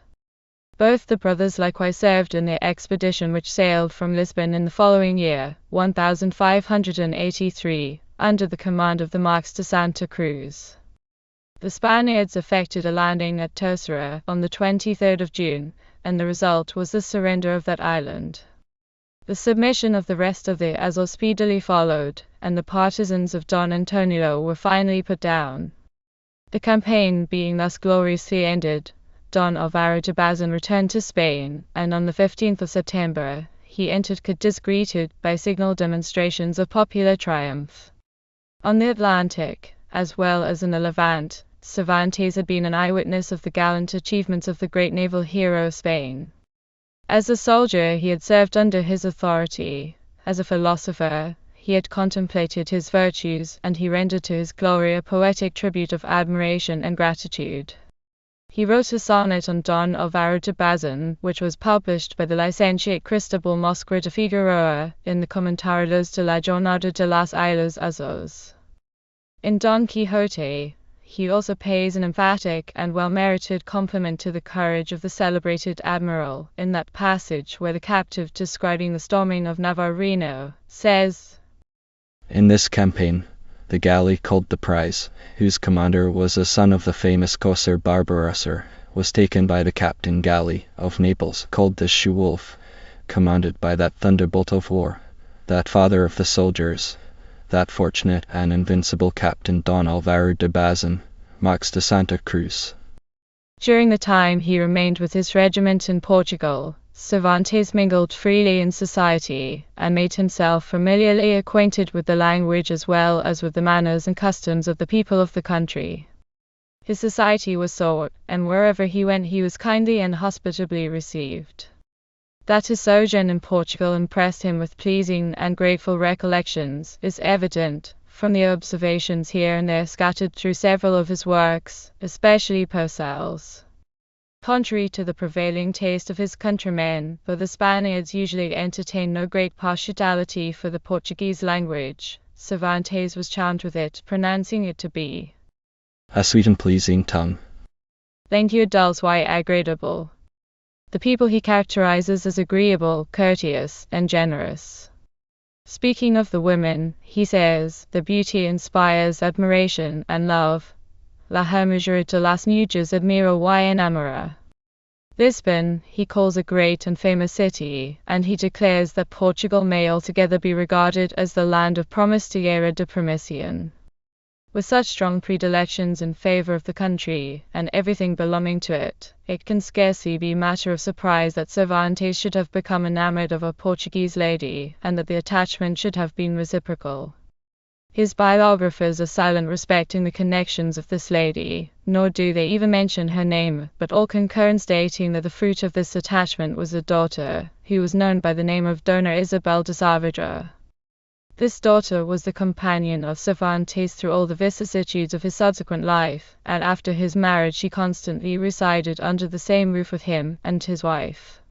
Both the brothers likewise served in the expedition which sailed from Lisbon in the following year, 1583, under the command of the Marques de Santa Cruz. The Spaniards effected a landing at Terceira on the 23rd of June, and the result was the surrender of that island. The submission of the rest of the Azores speedily followed, and the partisans of Don Antonio were finally put down. The campaign being thus gloriously ended, Don Alvaro de Bazan returned to Spain, and on the 15th of September, he entered Cadiz greeted by signal demonstrations of popular triumph. On the Atlantic, as well as in the Levant, Cervantes had been an eyewitness of the gallant achievements of the great naval hero of Spain. As a soldier, he had served under his authority. As a philosopher, he had contemplated his virtues, and he rendered to his glory a poetic tribute of admiration and gratitude. He wrote a sonnet on Don Alvaro de Bazan, which was published by the licentiate Cristobal Mosquera de Figueroa in the Comentarios de la Jornada de las Islas Azores. In Don Quixote, he also pays an emphatic and well-merited compliment to the courage of the celebrated admiral, in that passage where the captive, describing the storming of Navarino, says, "In this campaign, the galley called the Prize, whose commander was a son of the famous corsair Barbarossa, was taken by the captain galley of Naples called the She-Wolf, commanded by that thunderbolt of war, that father of the soldiers, that fortunate and invincible captain Don Alvaro de Bazan, Marques de Santa Cruz." During the time he remained with his regiment in Portugal, Cervantes mingled freely in society, and made himself familiarly acquainted with the language as well as with the manners and customs of the people of the country. His society was sought, and wherever he went he was kindly and hospitably received. That his sojourn in Portugal impressed him with pleasing and grateful recollections is evident from the observations here and there scattered through several of his works, especially Purcell's. Contrary to the prevailing taste of his countrymen, for the Spaniards usually entertain no great partiality for the Portuguese language, Cervantes was charmed with it, pronouncing it to be a sweet and pleasing tongue. Lengthy, dulce, why agreeable. The people he characterizes as agreeable, courteous, and generous. Speaking of the women, he says, "The beauty inspires admiration and love. La hermosura de las mujeres admira y enamora." Lisbon he calls a great and famous city, and he declares that Portugal may altogether be regarded as the land of promise, tierra de promisión. With such strong predilections in favor of the country, and everything belonging to it, it can scarcely be matter of surprise that Cervantes should have become enamored of a Portuguese lady, and that the attachment should have been reciprocal. His biographers are silent respecting the connections of this lady, nor do they even mention her name, but all concur in stating that the fruit of this attachment was a daughter, who was known by the name of Dona Isabel de Saavedra. This daughter was the companion of Cervantes through all the vicissitudes of his subsequent life, and after his marriage she constantly resided under the same roof with him and his wife.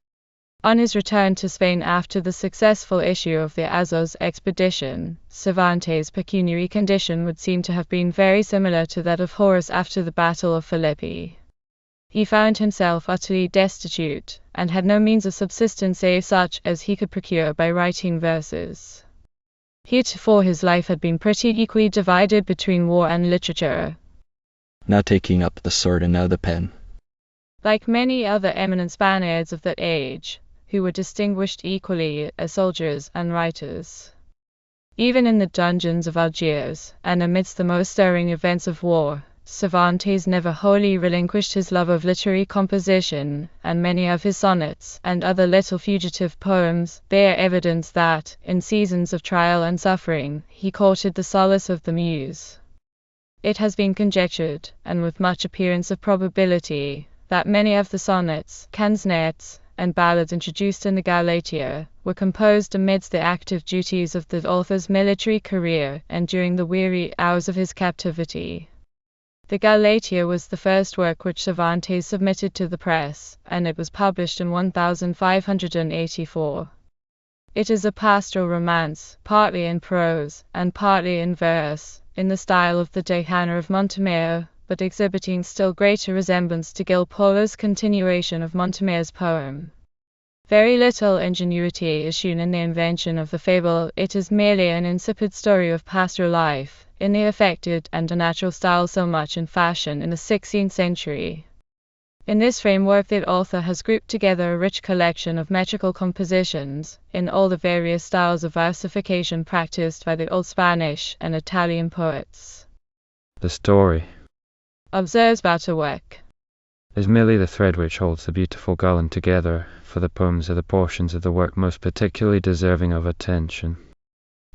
On his return to Spain after the successful issue of the Azores expedition, Cervantes' pecuniary condition would seem to have been very similar to that of Horace after the Battle of Philippi. He found himself utterly destitute, and had no means of subsistence save such as he could procure by writing verses. Heretofore his life had been pretty equally divided between war and literature. Now taking up the sword and now the pen. Like many other eminent Spaniards of that age, who were distinguished equally as soldiers and writers. Even in the dungeons of Algiers, and amidst the most stirring events of war, Cervantes never wholly relinquished his love of literary composition, and many of his sonnets and other little fugitive poems bear evidence that, in seasons of trial and suffering, he courted the solace of the muse. It has been conjectured, and with much appearance of probability, that many of the sonnets, canzonets, and ballads introduced in the Galatea were composed amidst the active duties of the author's military career and during the weary hours of his captivity. The Galatea was the first work which Cervantes submitted to the press, and it was published in 1584. It is a pastoral romance, partly in prose, and partly in verse, in the style of the Dehana of Montemayor, but exhibiting still greater resemblance to Gil Polo's continuation of Montemayor's poem. Very little ingenuity is shewn in the invention of the fable. It is merely an insipid story of pastoral life, in the affected and unnatural style so much in fashion in the 16th century. In this framework the author has grouped together a rich collection of metrical compositions, in all the various styles of versification practiced by the Old Spanish and Italian poets. The story, observes Butterworth, is merely the thread which holds the beautiful garland together, for the poems are the portions of the work most particularly deserving of attention.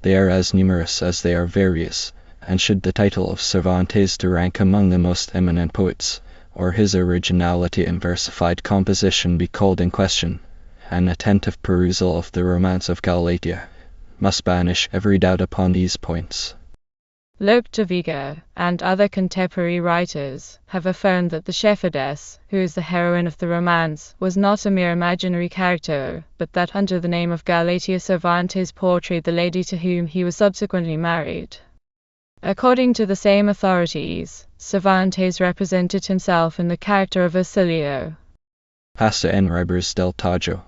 They are as numerous as they are various, and should the title of Cervantes to rank among the most eminent poets, or his originality in versified composition be called in question, an attentive perusal of the romance of Galatea must banish every doubt upon these points. Lope de Vega, and other contemporary writers, have affirmed that the shepherdess, who is the heroine of the romance, was not a mere imaginary character, but that under the name of Galatea Cervantes portrayed the lady to whom he was subsequently married. According to the same authorities, Cervantes represented himself in the character of Ercilio, Hasta en Ribers del Tajo,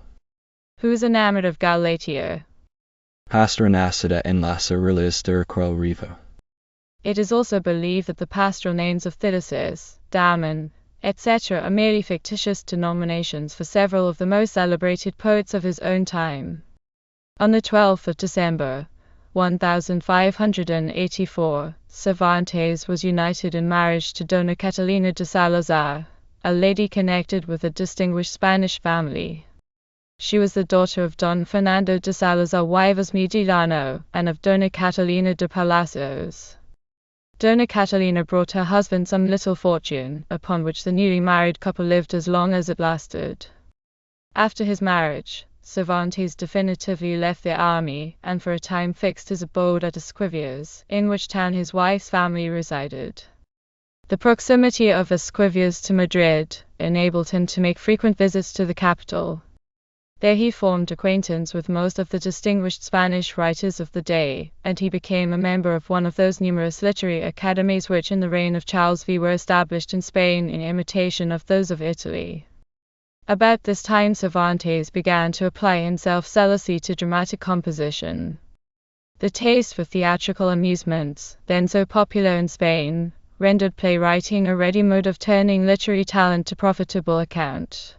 who was enamored of Galatea. Hasta renacida en las orillas del Cruel Rivo. It is also believed that the pastoral names of Thyrsis, Damon, etc. are merely fictitious denominations for several of the most celebrated poets of his own time. On the 12th of December, 1584, Cervantes was united in marriage to Dona Catalina de Salazar, a lady connected with a distinguished Spanish family. She was the daughter of Don Fernando de Salazar Vivas Medellano and of Dona Catalina de Palacios. Dona Catalina brought her husband some little fortune, upon which the newly married couple lived as long as it lasted. After his marriage, Cervantes definitively left the army, and for a time fixed his abode at Esquivias, in which town his wife's family resided. The proximity of Esquivias to Madrid enabled him to make frequent visits to the capital. There he formed acquaintance with most of the distinguished Spanish writers of the day, and he became a member of one of those numerous literary academies which in the reign of Charles V were established in Spain in imitation of those of Italy. About this time Cervantes began to apply himself zealously to dramatic composition. The taste for theatrical amusements, then so popular in Spain, rendered playwriting a ready mode of turning literary talent to profitable account.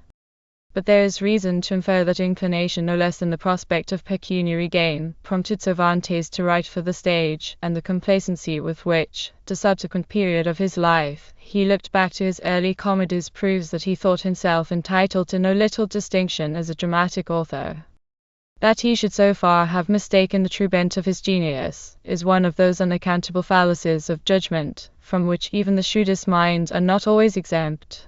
But there is reason to infer that inclination no less than the prospect of pecuniary gain prompted Cervantes to write for the stage, and the complacency with which, at a subsequent period of his life, he looked back to his early comedies proves that he thought himself entitled to no little distinction as a dramatic author. That he should so far have mistaken the true bent of his genius is one of those unaccountable fallacies of judgment from which even the shrewdest minds are not always exempt.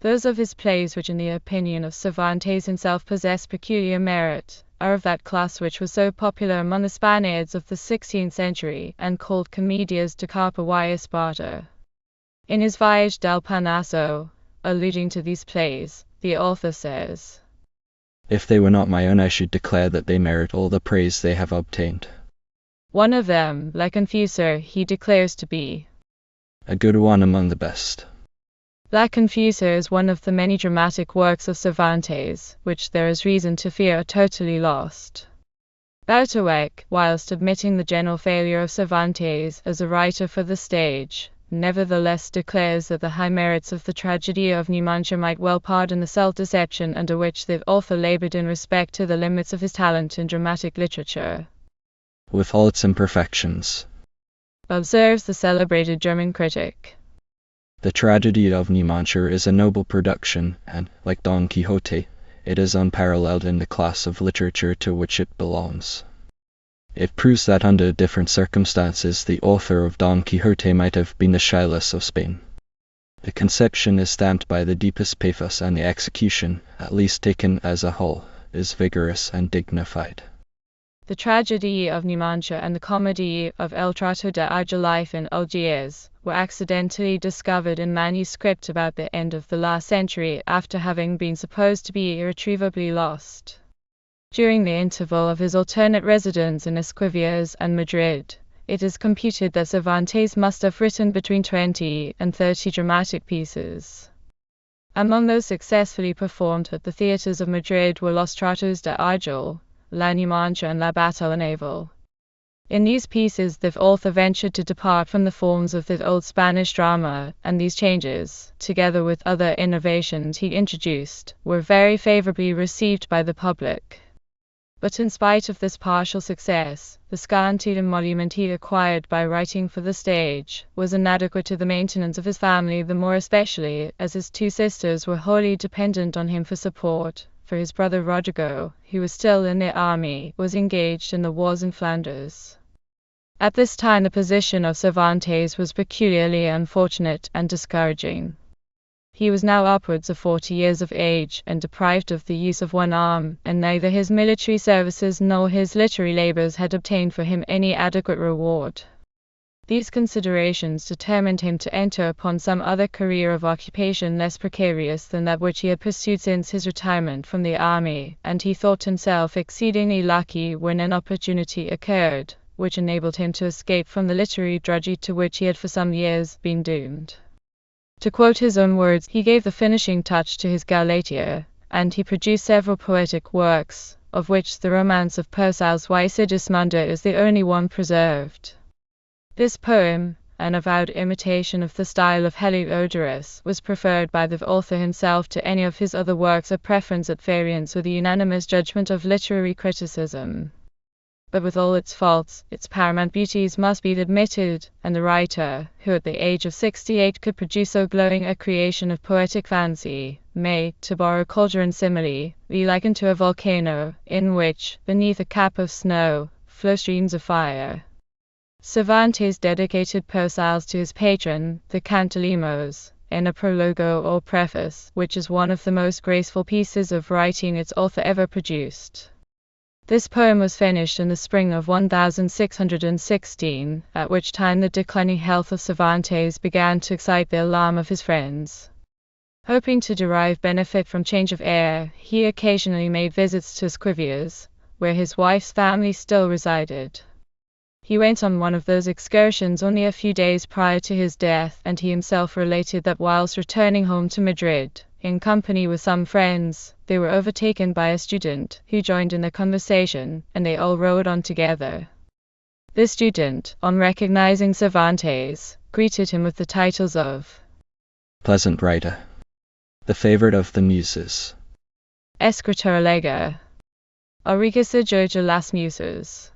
Those of his plays which in the opinion of Cervantes himself possess peculiar merit are of that class which was so popular among the Spaniards of the 16th century and called comedias de capa y espada. In his Viaje del Panazo, alluding to these plays, the author says, "If they were not my own, I should declare that they merit all the praise they have obtained." One of them, La Confusa, he declares to be a good one among the best. La Confusa is one of the many dramatic works of Cervantes, which there is reason to fear are totally lost. Bautowec, whilst admitting the general failure of Cervantes as a writer for the stage, nevertheless declares that the high merits of the tragedy of Numancia might well pardon the self-deception under which the author labored in respect to the limits of his talent in dramatic literature. With all its imperfections, observes the celebrated German critic, the tragedy of Numancia is a noble production, and, like Don Quixote, it is unparalleled in the class of literature to which it belongs. It proves that under different circumstances the author of Don Quixote might have been the Shyless of Spain. The conception is stamped by the deepest pathos, and the execution, at least taken as a whole, is vigorous and dignified. The tragedy of Numancia and the comedy of El Trato de Argel Life in Algiers were accidentally discovered in manuscript about the end of the last century after having been supposed to be irretrievably lost. During the interval of his alternate residence in Esquivias and Madrid, it is computed that Cervantes must have written between 20 and 30 dramatic pieces. Among those successfully performed at the theatres of Madrid were Los Tratos de Argel, La Numancia and La Batalla Naval. In these pieces the author ventured to depart from the forms of the old Spanish drama, and these changes, together with other innovations he introduced, were very favorably received by the public. But in spite of this partial success, the scanty emolument he acquired by writing for the stage was inadequate to the maintenance of his family, the more especially as his two sisters were wholly dependent on him for support. For his brother Rodrigo, who was still in the army, was engaged in the wars in Flanders. At this time the position of Cervantes was peculiarly unfortunate and discouraging. He was now upwards of 40 years of age and deprived of the use of one arm, and neither his military services nor his literary labors had obtained for him any adequate reward. These considerations determined him to enter upon some other career of occupation less precarious than that which he had pursued since his retirement from the army, and he thought himself exceedingly lucky when an opportunity occurred, which enabled him to escape from the literary drudgery to which he had for some years been doomed. To quote his own words, he gave the finishing touch to his Galatea, and he produced several poetic works, of which the romance of Persal's y Sigismunda is the only one preserved. This poem, an avowed imitation of the style of Heliodorus, was preferred by the author himself to any of his other works, a preference at variance with the unanimous judgment of literary criticism. But with all its faults, its paramount beauties must be admitted, and the writer, who at the age of 68 could produce so glowing a creation of poetic fancy, may, to borrow Calderon simile, be likened to a volcano, in which, beneath a cap of snow, flow streams of fire. Cervantes dedicated Persals to his patron, the Count de Lemos, in a prologo or preface, which is one of the most graceful pieces of writing its author ever produced. This poem was finished in the spring of 1616, at which time the declining health of Cervantes began to excite the alarm of his friends. Hoping to derive benefit from change of air, he occasionally made visits to Esquivias, where his wife's family still resided. He went on one of those excursions only a few days prior to his death, and he himself related that whilst returning home to Madrid, in company with some friends, they were overtaken by a student, who joined in the conversation, and they all rode on together. This student, on recognizing Cervantes, greeted him with the titles of pleasant writer, the favorite of the muses, Escritor Allega. Auricus Georgia las Muses.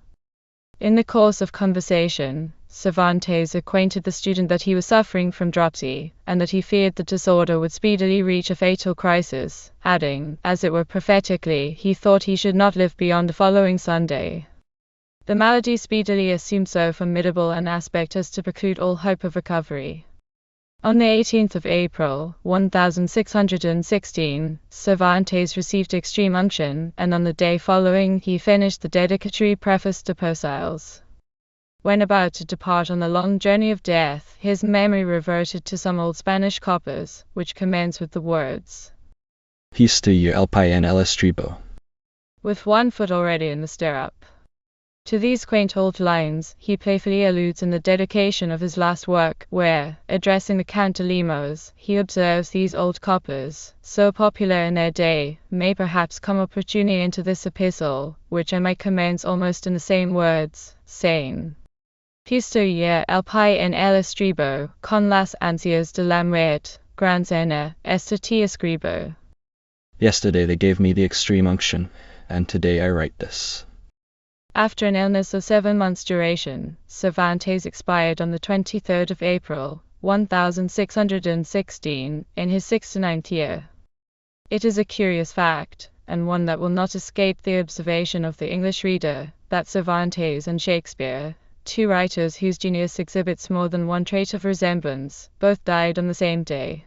In the course of conversation, Cervantes acquainted the student that he was suffering from dropsy, and that he feared the disorder would speedily reach a fatal crisis, adding, as it were prophetically, he thought he should not live beyond the following Sunday. The malady speedily assumed so formidable an aspect as to preclude all hope of recovery. On the 18th of April, 1616, Cervantes received extreme unction, and on the day following he finished the dedicatory preface to Persiles. When about to depart on the long journey of death, his memory reverted to some old Spanish coppers, which commence with the words, His tu el pie en el estribo. with one foot already in the stirrup. To these quaint old lines he playfully alludes in the dedication of his last work, where, addressing the Count de Lemos, he observes these old coppers, so popular in their day, may perhaps come opportunely into this epistle, which I might commence almost in the same words, saying, Pisto ye el pie en el estribo, con las ansias de la muerte, gran cena, esta te escribo. Yesterday they gave me the extreme unction, and today I write this. After an illness of 7 months' duration, Cervantes expired on the 23rd of April, 1616, in his 69th year. It is a curious fact, and one that will not escape the observation of the English reader, that Cervantes and Shakespeare, two writers whose genius exhibits more than one trait of resemblance, both died on the same day.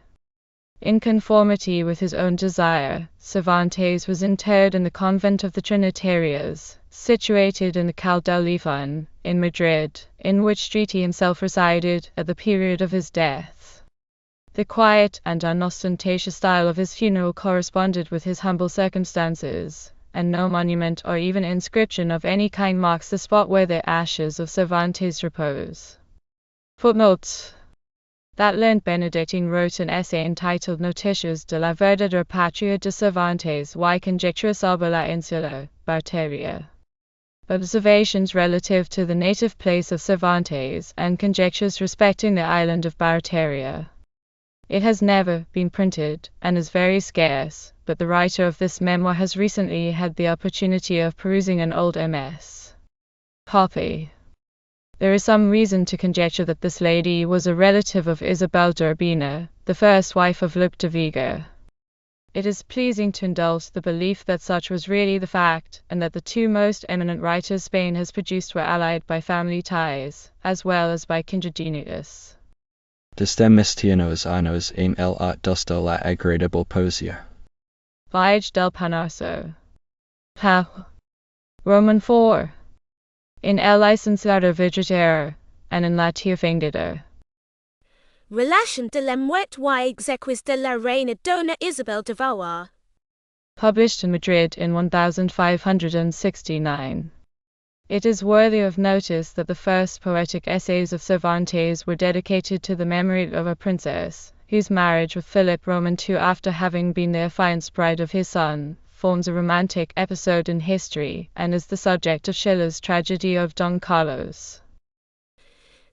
In conformity with his own desire, Cervantes was interred in the convent of the Trinitarias, situated in the Cal del Lifan, in Madrid, in which street he himself resided at the period of his death. The quiet and unostentatious style of his funeral corresponded with his humble circumstances, and no monument or even inscription of any kind marks the spot where the ashes of Cervantes repose. Footnote: That learned Benedictine wrote an essay entitled Noticias de la verdadera patria de Cervantes y conjecturas sobre la insula, Barteria. Observations relative to the native place of Cervantes, and conjectures respecting the island of Barteria. It has never been printed, and is very scarce, but the writer of this memoir has recently had the opportunity of perusing an old MS. copy. There is some reason to conjecture that this lady was a relative of Isabel de Urbina, the first wife of Lope de Vega. It is pleasing to indulge the belief that such was really the fact, and that the two most eminent writers Spain has produced were allied by family ties, as well as by kindred genius. Destem mistianos anos aim el at dusta la agradable poesia. Viage del Panarso. Ha. Roman 4. In el licenciado Vigitero, and in la Tiofengida. Relation de la muerte y exequies de la reina Dona Isabel de Valois. Published in Madrid in 1569. It is worthy of notice that the first poetic essays of Cervantes were dedicated to the memory of a princess, whose marriage with Philip Roman II, after having been the affianced bride of his son, forms a romantic episode in history, and is the subject of Schiller's tragedy of Don Carlos.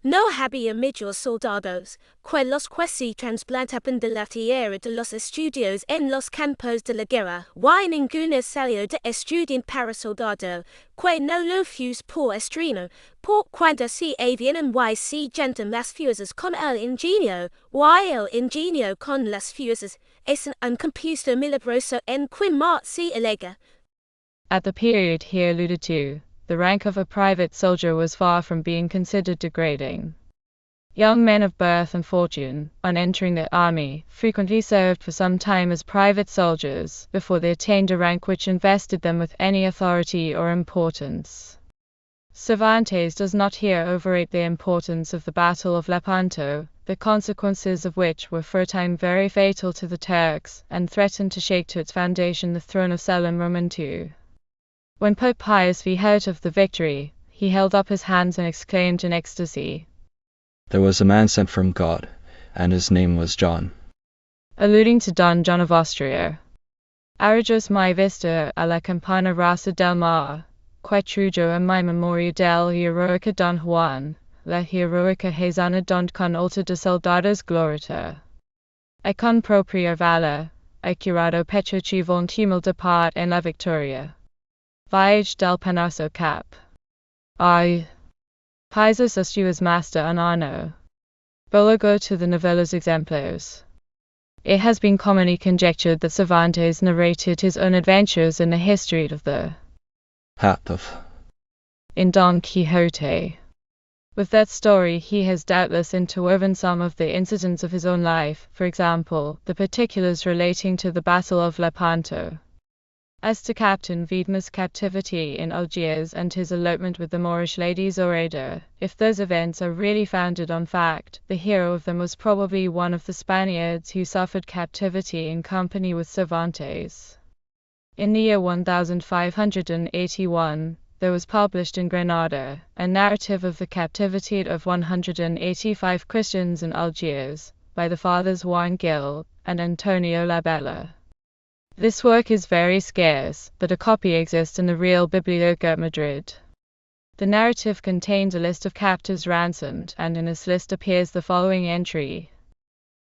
No había major soldados, que los que se transplantaban de la tierra de los estudios en los campos de la guerra, y ninguno salió de estudiar para soldado, que no lo fuse por estreno, por cuando se avianan y se juntan las fuerzas con el ingenio con las fuerzas, es un compuesto milagroso en que Mart se alega. At the period here alluded to, the rank of a private soldier was far from being considered degrading. Young men of birth and fortune, on entering the army, frequently served for some time as private soldiers, before they attained a rank which invested them with any authority or importance. Cervantes does not here overrate the importance of the Battle of Lepanto, the consequences of which were for a time very fatal to the Turks, and threatened to shake to its foundation the throne of Selim Roman II. When Pope Pius V heard of the victory, he held up his hands and exclaimed in ecstasy, There was a man sent from God, and his name was John. Alluding to Don John of Austria. Arrojos mi vista a la campana rasa del mar, que trujo a mi memoria del heroica Don Juan, la heroica Hazana don con alta de soldados glorita. I con propria valor, I curado pecho chivon tumul de part en la victoria. Viage del penoso cap. I. Paisos as master an arno. Bologo to the novellas exemplos. It has been commonly conjectured that Cervantes narrated his own adventures in the history of the in Don Quixote. With that story he has doubtless interwoven some of the incidents of his own life, for example, the particulars relating to the Battle of Lepanto. As to Captain Wiedmer's captivity in Algiers and his elopement with the Moorish lady Zoraida, if those events are really founded on fact, the hero of them was probably one of the Spaniards who suffered captivity in company with Cervantes. In the year 1581, there was published in Granada a narrative of the captivity of 185 Christians in Algiers, by the fathers Juan Gil and Antonio Labella. This work is very scarce, but a copy exists in the Real Biblioteca at Madrid. The narrative contains a list of captives ransomed, and in this list appears the following entry.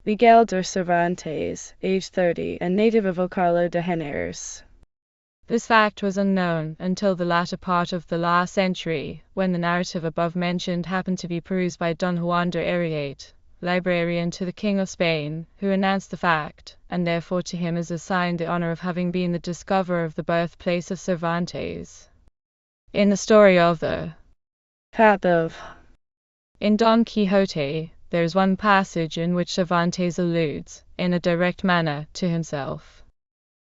Miguel de Cervantes, age 30, a native of Ocarlo de Henares. This fact was unknown until the latter part of the last century, when the narrative above mentioned happened to be perused by Don Juan de Ariete, librarian to the King of Spain, who announced the fact, and therefore to him is assigned the honor of having been the discoverer of the birthplace of Cervantes. In the story of the in Don Quixote, there is one passage in which Cervantes alludes, in a direct manner, to himself.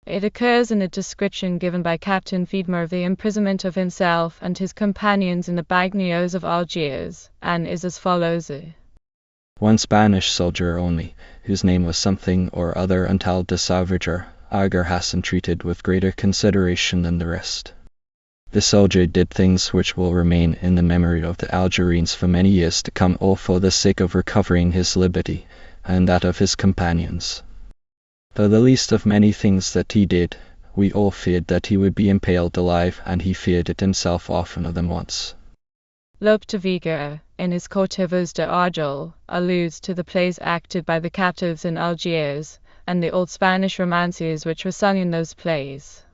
It occurs in a description given by Captain Wiedmer of the imprisonment of himself and his companions in the bagnios of Algiers, and is as follows. One Spanish soldier only, whose name was something or other until de Savager, Agar Hassan treated with greater consideration than the rest. This soldier did things which will remain in the memory of the Algerines for many years to come, all for the sake of recovering his liberty, and that of his companions. Though the least of many things that he did, we all feared that he would be impaled alive, and he feared it himself oftener than once. Lope de Vega, in his Cautivos de Argel, alludes to the plays acted by the captives in Algiers, and the old Spanish romances which were sung in those plays.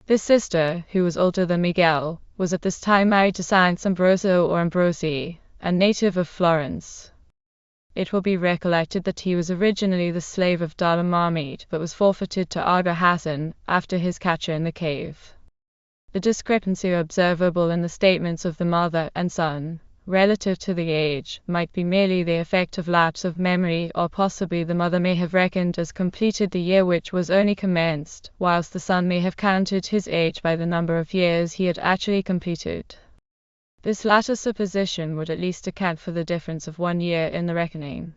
This sister, who was older than Miguel, was at this time married to Saint Ambroso or Ambrosi, a native of Florence. It will be recollected that he was originally the slave of Dala Marmite, but was forfeited to Aga Hassan after his capture in the cave. The discrepancy observable in the statements of the mother and son, relative to the age, might be merely the effect of lapse of memory, or possibly the mother may have reckoned as completed the year which was only commenced, whilst the son may have counted his age by the number of years he had actually completed. This latter supposition would at least account for the difference of 1 year in the reckoning.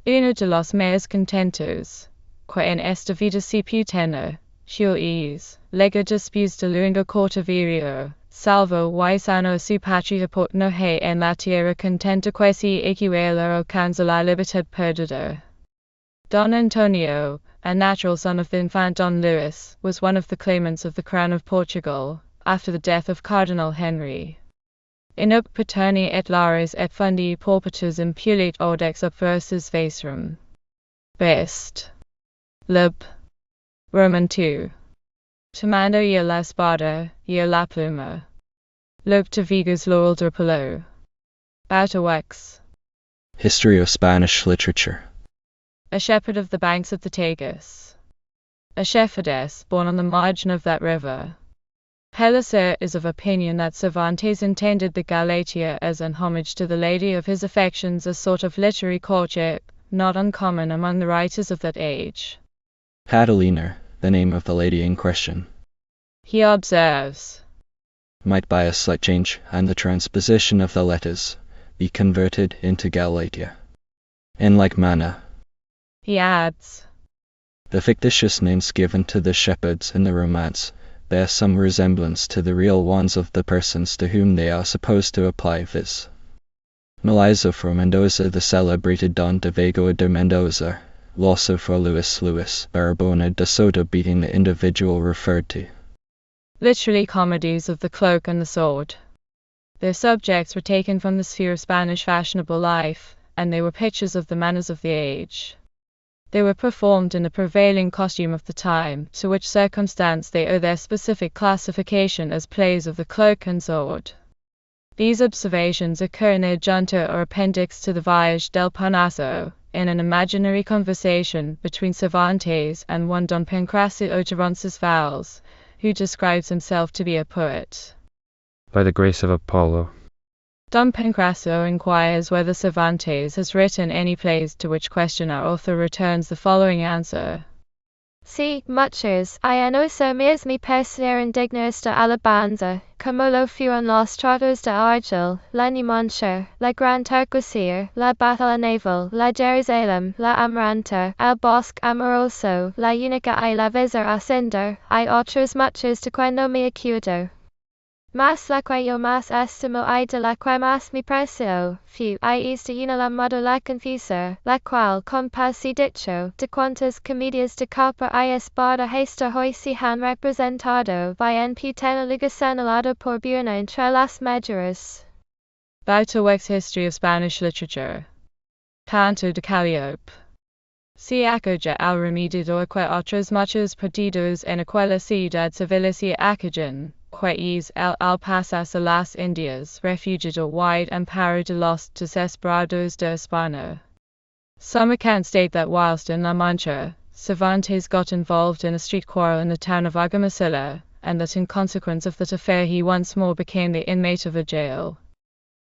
Uno de los más contentos, que en esta vida se putena, Sure is, lega dispus de luengo cortavirio, salvo y sano su patria por no hay en la tierra contenta que si equivalera alcanza la libertad perdida. Don Antonio, a natural son of the infant Don Luis, was one of the claimants of the crown of Portugal, after the death of Cardinal Henry. In ob paterni et lares et fundi porpatus impulate audex obversus vaserum. Best. Lib. Roman 2. Tomando y la espada, y la pluma. Lope de Vega's Laurel de Palo. Bautawex. History of Spanish Literature. A shepherd of the banks of the Tagus. A shepherdess born on the margin of that river. Pellicer is of opinion that Cervantes intended the Galatea as an homage to the lady of his affections, a sort of literary courtship, not uncommon among the writers of that age. Catalina, the name of the lady in question, he observes, might by a slight change and the transposition of the letters be converted into Galatea. In like manner, he adds, the fictitious names given to the shepherds in the romance bear some resemblance to the real ones of the persons to whom they are supposed to apply, viz. Melizo for Mendoza, the celebrated Don de Vega de Mendoza, Loso for Luis Barabona de Soto, being the individual referred to. Literally comedies of the cloak and the sword. Their subjects were taken from the sphere of Spanish fashionable life, and they were pictures of the manners of the age. They were performed in the prevailing costume of the time, to which circumstance they owe their specific classification as plays of the cloak and sword. These observations occur in the adjunta or appendix to the Viage del Parnaso, in an imaginary conversation between Cervantes and one Don Pancracio de Roncesvalles, who describes himself to be a poet. By the grace of Apollo. Don Pancracio inquires whether Cervantes has written any plays, to which question our author returns the following answer. Sí, muchos. I oso mías me parecieron dignos de alabanza, como lo fueron los tratos de Argel, la Numancia, la Gran Tarcusir, la Batalla Naval, la Jerusalem, la Amaranta, el Bosque Amoroso, la Única y la Visor Ascender, hay otros muchos de que no me acuerdo. Mas la que yo más estimo y de la que más me precio, few, y es de una la modo la confesar, la cual, con paz y dicho, de cuantas comedias de copper y espada hasta hoy se han representado, bien pueden luego señalado por Buena entre las mayores. Bauteweck's History of Spanish Literature. Canto de Calliope. Si acoge al remediador que otros muchos perdidos en aquella ciudad civil se acogen, que es el al pasas a las Indias, refugiado wide amparo de los desesperados de España. Some accounts state that whilst in La Mancha, Cervantes got involved in a street quarrel in the town of Alguacil, and that in consequence of that affair he once more became the inmate of a jail.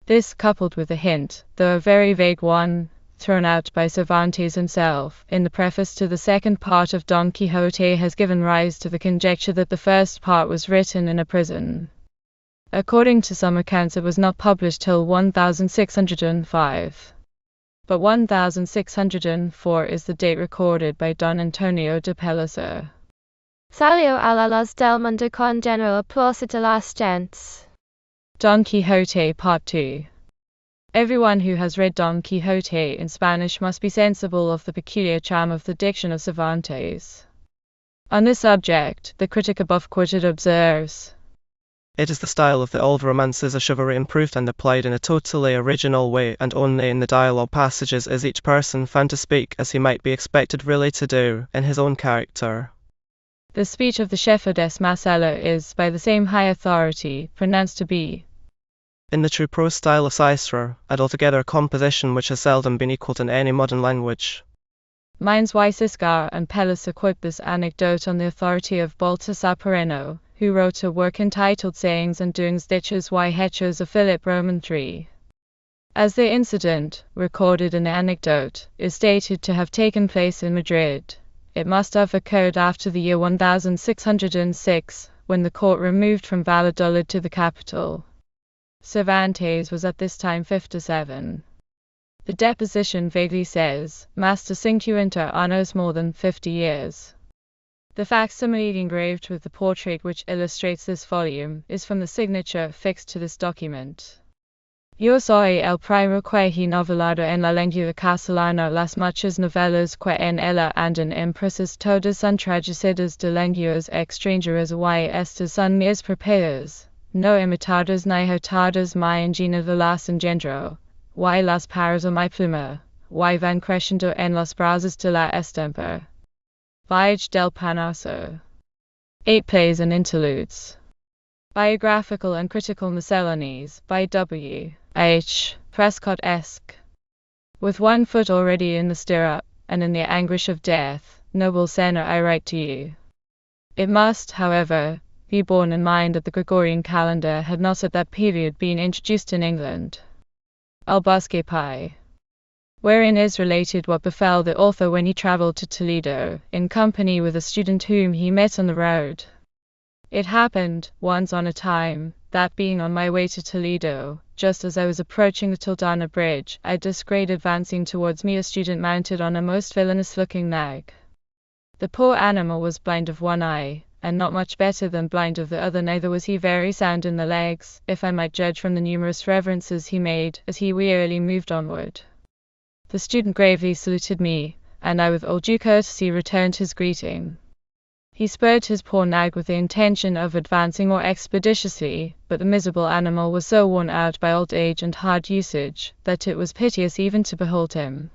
This, coupled with a hint, though a very vague one, thrown out by Cervantes himself, in the preface to the second part of Don Quixote, has given rise to the conjecture that the first part was written in a prison. According to some accounts it was not published till 1605. But 1604 is the date recorded by Don Antonio de Pellicer. Salió a la luz del mundo con general aplauso de las gentes. Don Quixote Part 2. Everyone who has read Don Quixote in Spanish must be sensible of the peculiar charm of the diction of Cervantes. On this subject, the critic above quoted observes, It is the style of the old romances of chivalry improved and applied in a totally original way, and only in the dialogue passages is each person found to speak as he might be expected really to do, in his own character. The speech of the Shepherdess Marcella is, by the same high authority, pronounced to be in the true prose style of Cicero, and altogether a composition which has seldom been equalled in any modern language. Mines y Ciscar and Pellicer quote this anecdote on the authority of Baltasar Pereno, who wrote a work entitled Sayings and Doings Dichos y Hechos of Philip Roman III. As the incident, recorded in the anecdote, is stated to have taken place in Madrid, it must have occurred after the year 1606, when the court removed from Valladolid to the capital. Cervantes was at this time 57. The deposition vaguely says, Master Cinquenta años, more than 50 years. The facsimile engraved with the portrait which illustrates this volume is from the signature affixed to this document. Yo soy el primero que he novelado en la lengua castellana las muchas novelas que en ella andan impresas todas son traducidas de lenguas extranjeras y estas son mis propias, no imitadas ni jotadas mi ingenia de las engendro, y las paras o mi pluma, y van creciendo en los brazos de la estampa. Viage del Parnaso. 8 Plays and Interludes. Biographical and Critical Miscellanies, by W. H. Prescott-esque. With one foot already in the stirrup, and in the anguish of death, noble sinner, I write to you. It must, however, be borne in mind that the Gregorian calendar had not at that period been introduced in England. El Buscapié, wherein is related what befell the author when he travelled to Toledo, in company with a student whom he met on the road. It happened, once on a time, that being on my way to Toledo, just as I was approaching the Toldana Bridge, I descried advancing towards me a student mounted on a most villainous-looking nag. The poor animal was blind of one eye, and not much better than blind of the other, neither was he very sound in the legs, if I might judge from the numerous reverences he made, as he wearily moved onward. The student gravely saluted me, and I with all due courtesy returned his greeting. He spurred his poor nag with the intention of advancing more expeditiously, but the miserable animal was so worn out by old age and hard usage, that it was piteous even to behold him.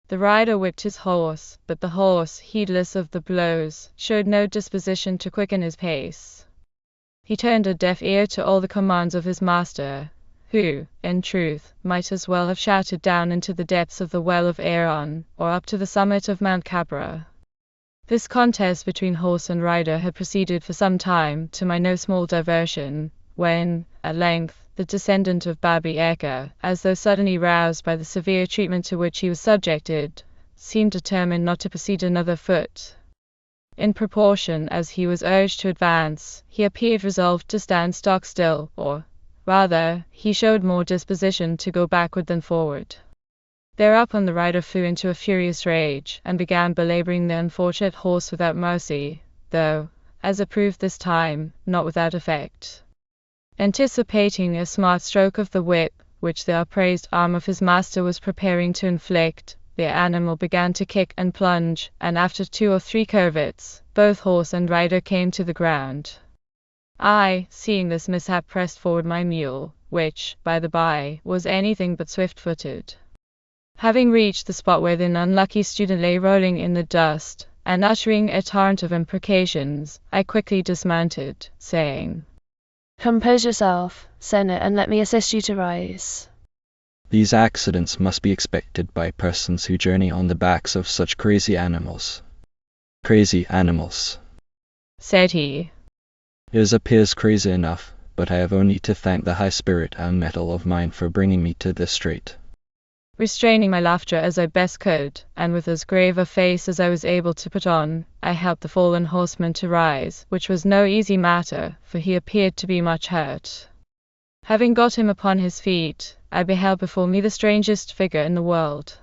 The rider whipped his horse, but the horse, heedless of the blows, showed no disposition to quicken his pace. He turned a deaf ear to all the commands of his master, who, in truth, might as well have shouted down into the depths of the well of Aaron, or up to the summit of Mount Cabra. This contest between horse and rider had proceeded for some time, to my no small diversion, when, at length, the descendant of Babi Eka, as though suddenly roused by the severe treatment to which he was subjected, seemed determined not to proceed another foot. In proportion as he was urged to advance, he appeared resolved to stand stock still, or, rather, he showed more disposition to go backward than forward. Thereupon the rider flew into a furious rage, and began belabouring the unfortunate horse without mercy, though, as it proved this time, not without effect. Anticipating a smart stroke of the whip, which the upraised arm of his master was preparing to inflict, the animal began to kick and plunge, and after 2 or 3 curvets, both horse and rider came to the ground. I, seeing this mishap, pressed forward my mule, which, by the by, was anything but swift-footed. Having reached the spot where the unlucky student lay rolling in the dust, and uttering a torrent of imprecations, I quickly dismounted, saying, Compose yourself, Senna, and let me assist you to rise. These accidents must be expected by persons who journey on the backs of such crazy animals. Crazy animals, said he. It appears crazy enough, but I have only to thank the high spirit and mettle of mine for bringing me to this strait. Restraining my laughter as I best could, and with as grave a face as I was able to put on, I helped the fallen horseman to rise, which was no easy matter, for he appeared to be much hurt. Having got him upon his feet, I beheld before me the strangest figure in the world.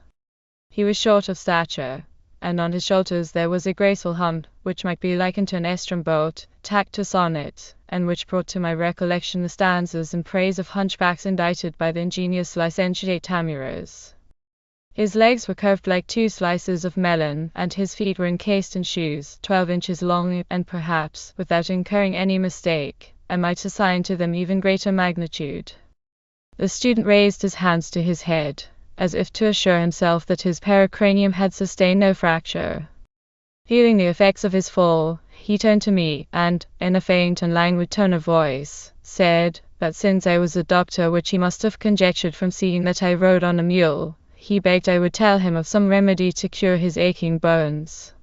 He was short of stature, and on his shoulders there was a graceful hump, which might be likened to an estrum boat, tacked to sonnet, and which brought to my recollection the stanzas in praise of hunchbacks indited by the ingenious licentiate Tamuras. His legs were curved like 2 slices of melon, and his feet were encased in shoes 12 inches long, and perhaps, without incurring any mistake, I might assign to them even greater magnitude. The student raised his hands to his head, as if to assure himself that his pericranium had sustained no fracture. Feeling the effects of his fall, he turned to me, and, in a faint and languid tone of voice, said, that since I was a doctor, which he must have conjectured from seeing that I rode on a mule, he begged I would tell him of some remedy to cure his aching bones.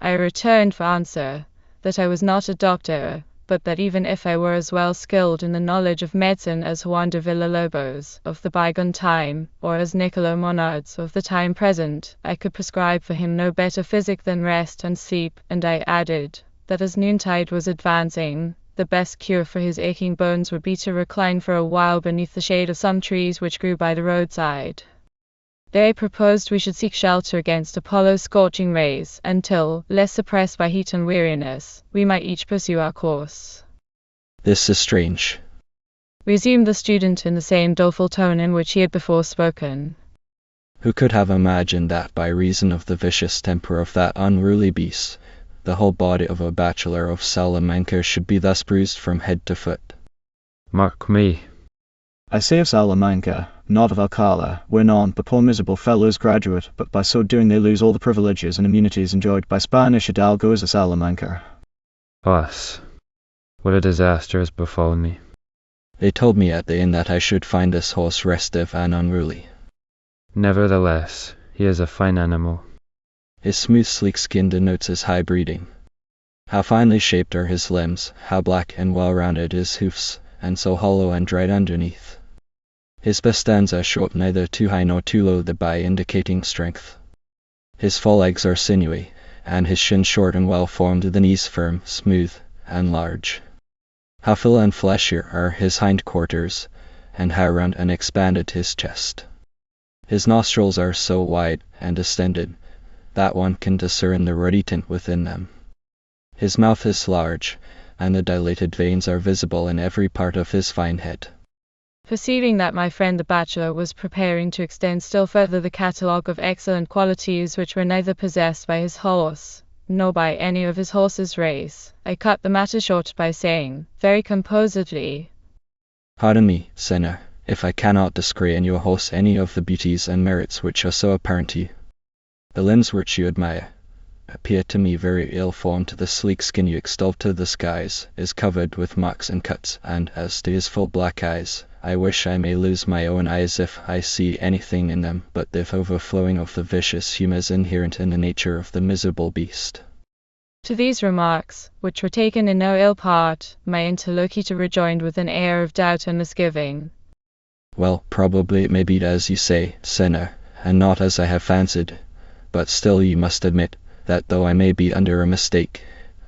I returned for answer, that I was not a doctor, but that even if I were as well skilled in the knowledge of medicine as Juan de Villalobos of the bygone time, or as Niccolo Monards of the time present, I could prescribe for him no better physic than rest and sleep, and I added, that as noontide was advancing, the best cure for his aching bones would be to recline for a while beneath the shade of some trees which grew by the roadside. They proposed we should seek shelter against Apollo's scorching rays, until, less suppressed by heat and weariness, we might each pursue our course. This is strange, resumed the student in the same doleful tone in which he had before spoken. Who could have imagined that by reason of the vicious temper of that unruly beast, the whole body of a bachelor of Salamanca should be thus bruised from head to foot? Mark me. I say of Salamanca, not of Alcala, where none but poor miserable fellows graduate, but by so doing they lose all the privileges and immunities enjoyed by Spanish hidalgos of Salamanca. Us, what a disaster has befallen me. They told me at the inn that I should find this horse restive and unruly. Nevertheless, he is a fine animal. His smooth sleek skin denotes his high breeding. How finely shaped are his limbs, how black and well-rounded his hoofs, and so hollow and dried underneath. His bastans are short, neither too high nor too low, thereby indicating strength. His forelegs are sinewy, and his shin short and well formed, the knees firm, smooth, and large. How full and fleshy are his hind quarters, and how round and expanded his chest. His nostrils are so wide and distended that one can discern the ruddy tint within them. His mouth is large, and the dilated veins are visible in every part of his fine head. Perceiving that my friend the bachelor was preparing to extend still further the catalogue of excellent qualities which were neither possessed by his horse, nor by any of his horse's race, I cut the matter short by saying, very composedly, Pardon me, Senna, if I cannot discredit in your horse any of the beauties and merits which are so apparent to you. The limbs which you admire appear to me very ill-formed. The sleek skin you extol to the skies is covered with marks and cuts, and as to his full black eyes, I wish I may lose my own eyes if I see anything in them but the overflowing of the vicious humours inherent in the nature of the miserable beast. To these remarks, which were taken in no ill part, my interlocutor rejoined with an air of doubt and misgiving. Well, probably it may be as you say, sinner, and not as I have fancied, but still you must admit that though I may be under a mistake,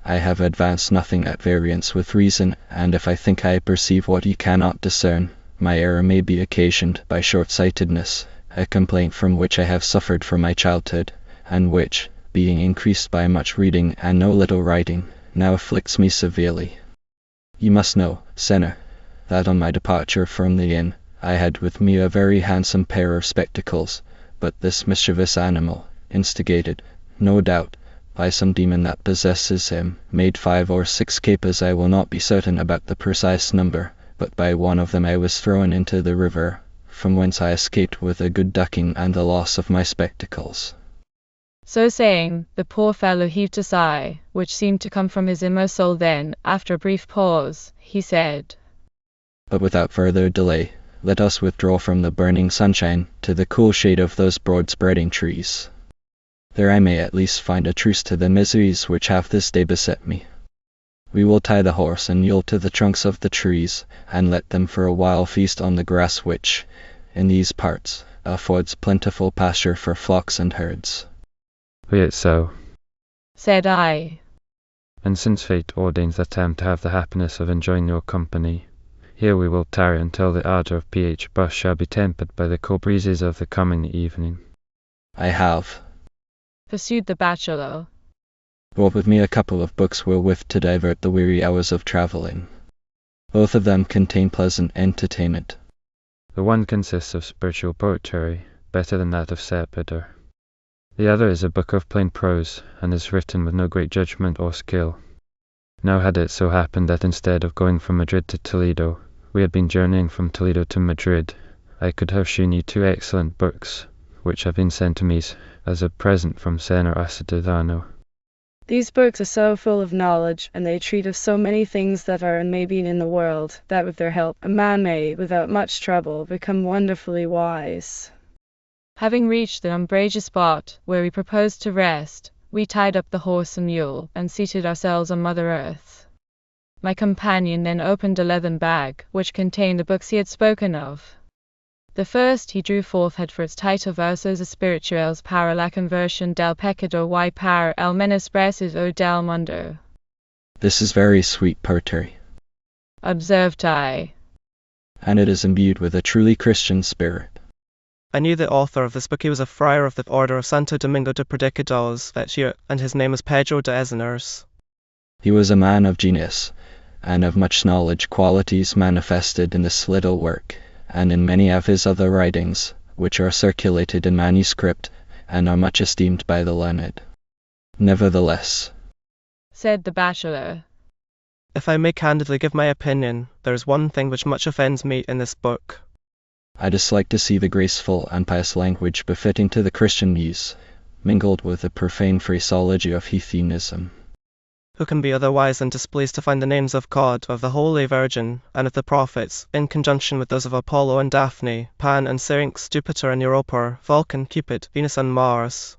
I have advanced nothing at variance with reason, and if I think I perceive what you cannot discern, my error may be occasioned by short-sightedness, a complaint from which I have suffered from my childhood, and which, being increased by much reading and no little writing, now afflicts me severely. You must know, sinner, that on my departure from the inn, I had with me a very handsome pair of spectacles, but this mischievous animal, instigated, no doubt, by some demon that possesses him, made 5 or 6 capers. I will not be certain about the precise number, but by one of them I was thrown into the river, from whence I escaped with a good ducking and the loss of my spectacles. So saying, the poor fellow heaved a sigh, which seemed to come from his inmost soul. Then, after a brief pause, he said, But without further delay, let us withdraw from the burning sunshine to the cool shade of those broad-spreading trees. There I may at least find a truce to the miseries which have this day beset me. We will tie the horse and mule to the trunks of the trees, and let them for a while feast on the grass which, in these parts, affords plentiful pasture for flocks and herds. Be it so, said I. And since fate ordains that I am to have the happiness of enjoying your company, here we will tarry until the ardour of P.H. Bus shall be tempered by the cool breezes of the coming evening. I have, pursued the bachelor, brought with me a couple of books wherewith to divert the weary hours of travelling. Both of them contain pleasant entertainment. The one consists of spiritual poetry, better than that of Sepidor. The other is a book of plain prose, and is written with no great judgment or skill. Now had it so happened that instead of going from Madrid to Toledo, we had been journeying from Toledo to Madrid, I could have shewn you 2 excellent books, which have been sent to me as a present from Senor Acidano. These books are so full of knowledge, and they treat of so many things that are and may be in the world, that with their help a man may, without much trouble, become wonderfully wise. Having reached the umbrageous spot where we proposed to rest, we tied up the horse and mule, and seated ourselves on Mother Earth. My companion then opened a leathern bag, which contained the books he had spoken of. The first he drew forth had for its title Versos Espirituales para la Conversión del Pecador y para el Menosprecio del Mundo. This is very sweet poetry, observed I, and it is imbued with a truly Christian spirit. I knew the author of this book. He was a friar of the Order of Santo Domingo de Predicadores that year, and his name was Pedro de Ezeners. He was a man of genius, and of much knowledge, qualities manifested in this little work, and in many of his other writings, which are circulated in manuscript, and are much esteemed by the learned. Nevertheless, said the bachelor, if I may candidly give my opinion, there is one thing which much offends me in this book. I dislike to see the graceful and pious language befitting to the Christian muse, mingled with the profane phraseology of heathenism. Who can be otherwise than displeased to find the names of God, of the Holy Virgin, and of the prophets, in conjunction with those of Apollo and Daphne, Pan and Syrinx, Jupiter and Europa, Vulcan, Cupid, Venus and Mars?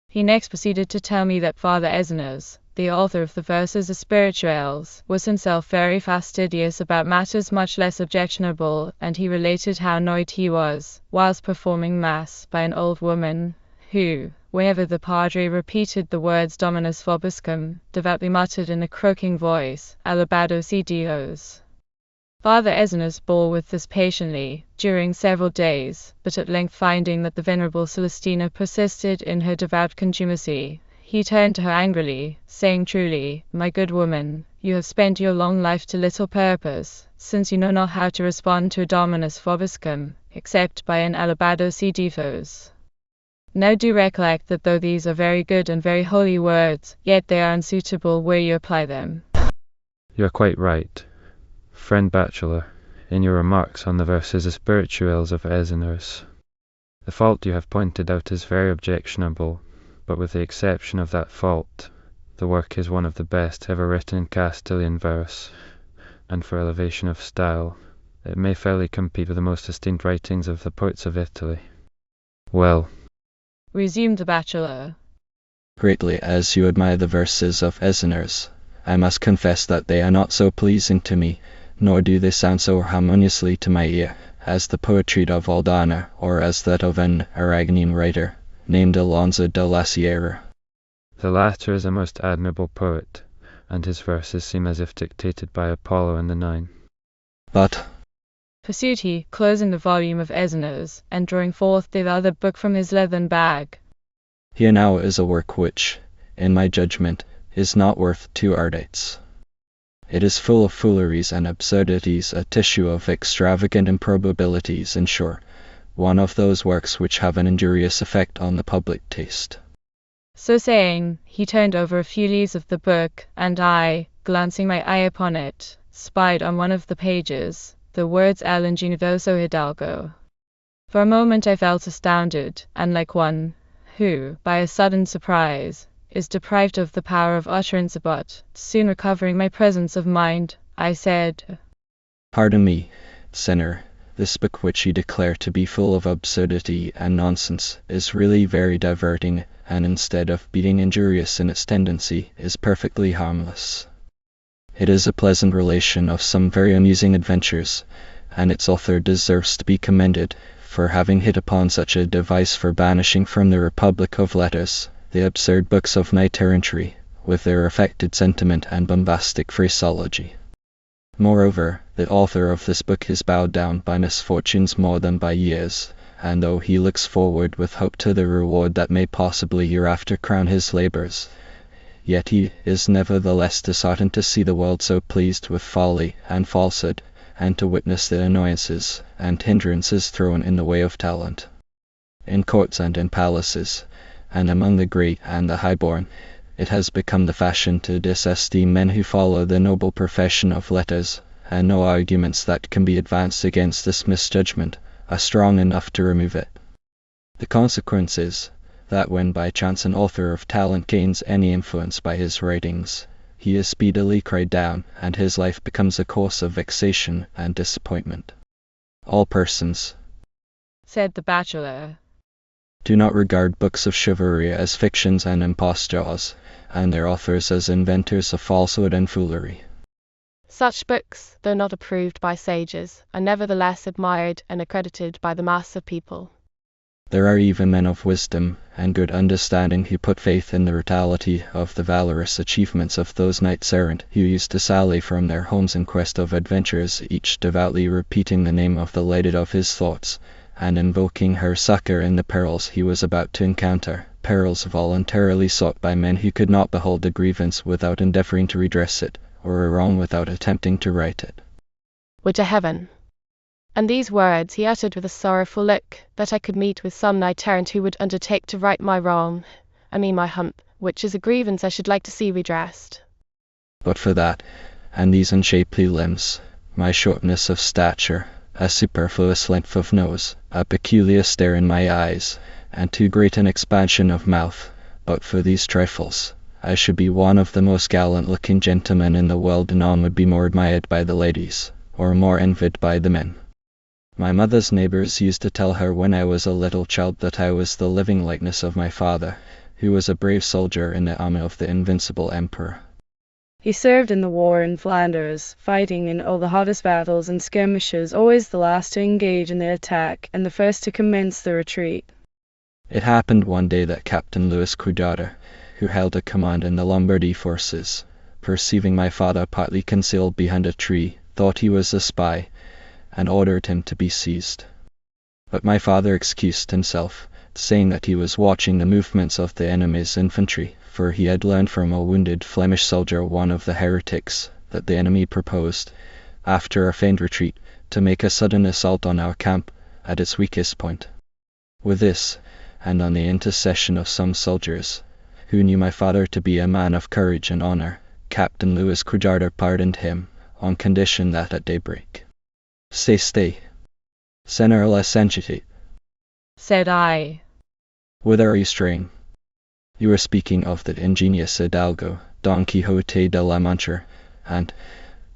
He next proceeded to tell me that Father Ezeners, the author of the Versos Espirituales, was himself very fastidious about matters much less objectionable, and he related how annoyed he was, whilst performing Mass, by an old woman, who, whenever the Padre repeated the words Dominus Vobiscum, devoutly muttered in a croaking voice, Alabado si Dios. Father Ezeners bore with this patiently, during several days, but at length finding that the venerable Celestina persisted in her devout contumacy, he turned to her angrily, saying truly, My good woman, you have spent your long life to little purpose, since you know not how to respond to a Dominus Vobiscum, except by an Alabado si Dios. Now do recollect that though these are very good and very holy words, yet they are unsuitable where you apply them. You are quite right, friend bachelor, in your remarks on the Versos Espirituales of Ezeners. The fault you have pointed out is very objectionable, but with the exception of that fault, the work is one of the best ever written in Castilian verse, and for elevation of style, it may fairly compete with the most esteemed writings of the poets of Italy. Well, resumed the bachelor, greatly as you admire the verses of Eziners, I must confess that they are not so pleasing to me, nor do they sound so harmoniously to my ear, as the poetry of Aldana, or as that of an Aragonese writer, named Alonso de la Sierra. the latter is a most admirable poet, and his verses seem as if dictated by Apollo and the Nine. But, pursued he, closing the volume of Eziners, and drawing forth the other book from his leathern bag, here now is a work which, in my judgment, is not worth 2 ardates. It is full of fooleries and absurdities, a tissue of extravagant improbabilities, in short, one of those works which have an injurious effect on the public taste. So saying, he turned over a few leaves of the book, and I, glancing my eye upon it, spied on one of the pages the words El ingenioso Hidalgo. For a moment I felt astounded, and like one who, by a sudden surprise, is deprived of the power of utterance, but, soon recovering my presence of mind, I said, Pardon me, sinner, this book which you declare to be full of absurdity and nonsense is really very diverting, and instead of being injurious in its tendency, is perfectly harmless. It is a pleasant relation of some very amusing adventures, and its author deserves to be commended for having hit upon such a device for banishing from the Republic of Letters the absurd books of knight-errantry, with their affected sentiment and bombastic phraseology. Moreover, the author of this book is bowed down by misfortunes more than by years, and though he looks forward with hope to the reward that may possibly hereafter crown his labours, yet he is nevertheless disheartened to see the world so pleased with folly and falsehood, and to witness the annoyances and hindrances thrown in the way of talent. In courts and in palaces, and among the great and the high-born, it has become the fashion to disesteem men who follow the noble profession of letters, and no arguments that can be advanced against this misjudgment are strong enough to remove it. The consequence is, that when by chance an author of talent gains any influence by his writings, he is speedily cried down, and his life becomes a course of vexation and disappointment. All persons, said the bachelor, do not regard books of chivalry as fictions and impostures, and their authors as inventors of falsehood and foolery. Such books, though not approved by sages, are nevertheless admired and accredited by the mass of people. There are even men of wisdom and good understanding who put faith in the reality of the valorous achievements of those knights-errant who used to sally from their homes in quest of adventures, each devoutly repeating the name of the lady of his thoughts, and invoking her succour in the perils he was about to encounter, perils voluntarily sought by men who could not behold a grievance without endeavouring to redress it, or a wrong without attempting to right it. Would to heaven! And these words he uttered with a sorrowful look, that I could meet with some knight-errant who would undertake to right my wrong, I mean my hump, which is a grievance I should like to see redressed. But for that, and these unshapely limbs, my shortness of stature, a superfluous length of nose, a peculiar stare in my eyes, and too great an expansion of mouth, but for these trifles, I should be one of the most gallant-looking gentlemen in the world, and none would be more admired by the ladies, or more envied by the men. My mother's neighbours used to tell her when I was a little child that I was the living likeness of my father, who was a brave soldier in the army of the invincible emperor. He served in the war in Flanders, fighting in all the hottest battles and skirmishes, always the last to engage in the attack, and the first to commence the retreat. It happened one day that Captain Louis Cujarder, who held a command in the Lombardy forces, perceiving my father partly concealed behind a tree, thought he was a spy, and ordered him to be seized. But my father excused himself, saying that he was watching the movements of the enemy's infantry, for he had learned from a wounded Flemish soldier, one of the heretics, that the enemy proposed, after a feigned retreat, to make a sudden assault on our camp at its weakest point. With this, and on the intercession of some soldiers, who knew my father to be a man of courage and honour, Captain Louis Cujarder pardoned him, on condition that at daybreak. Stay, Senor la Senchite, said I. Whither are you straying? You are speaking of the ingenious hidalgo, Don Quixote de la Mancha, and,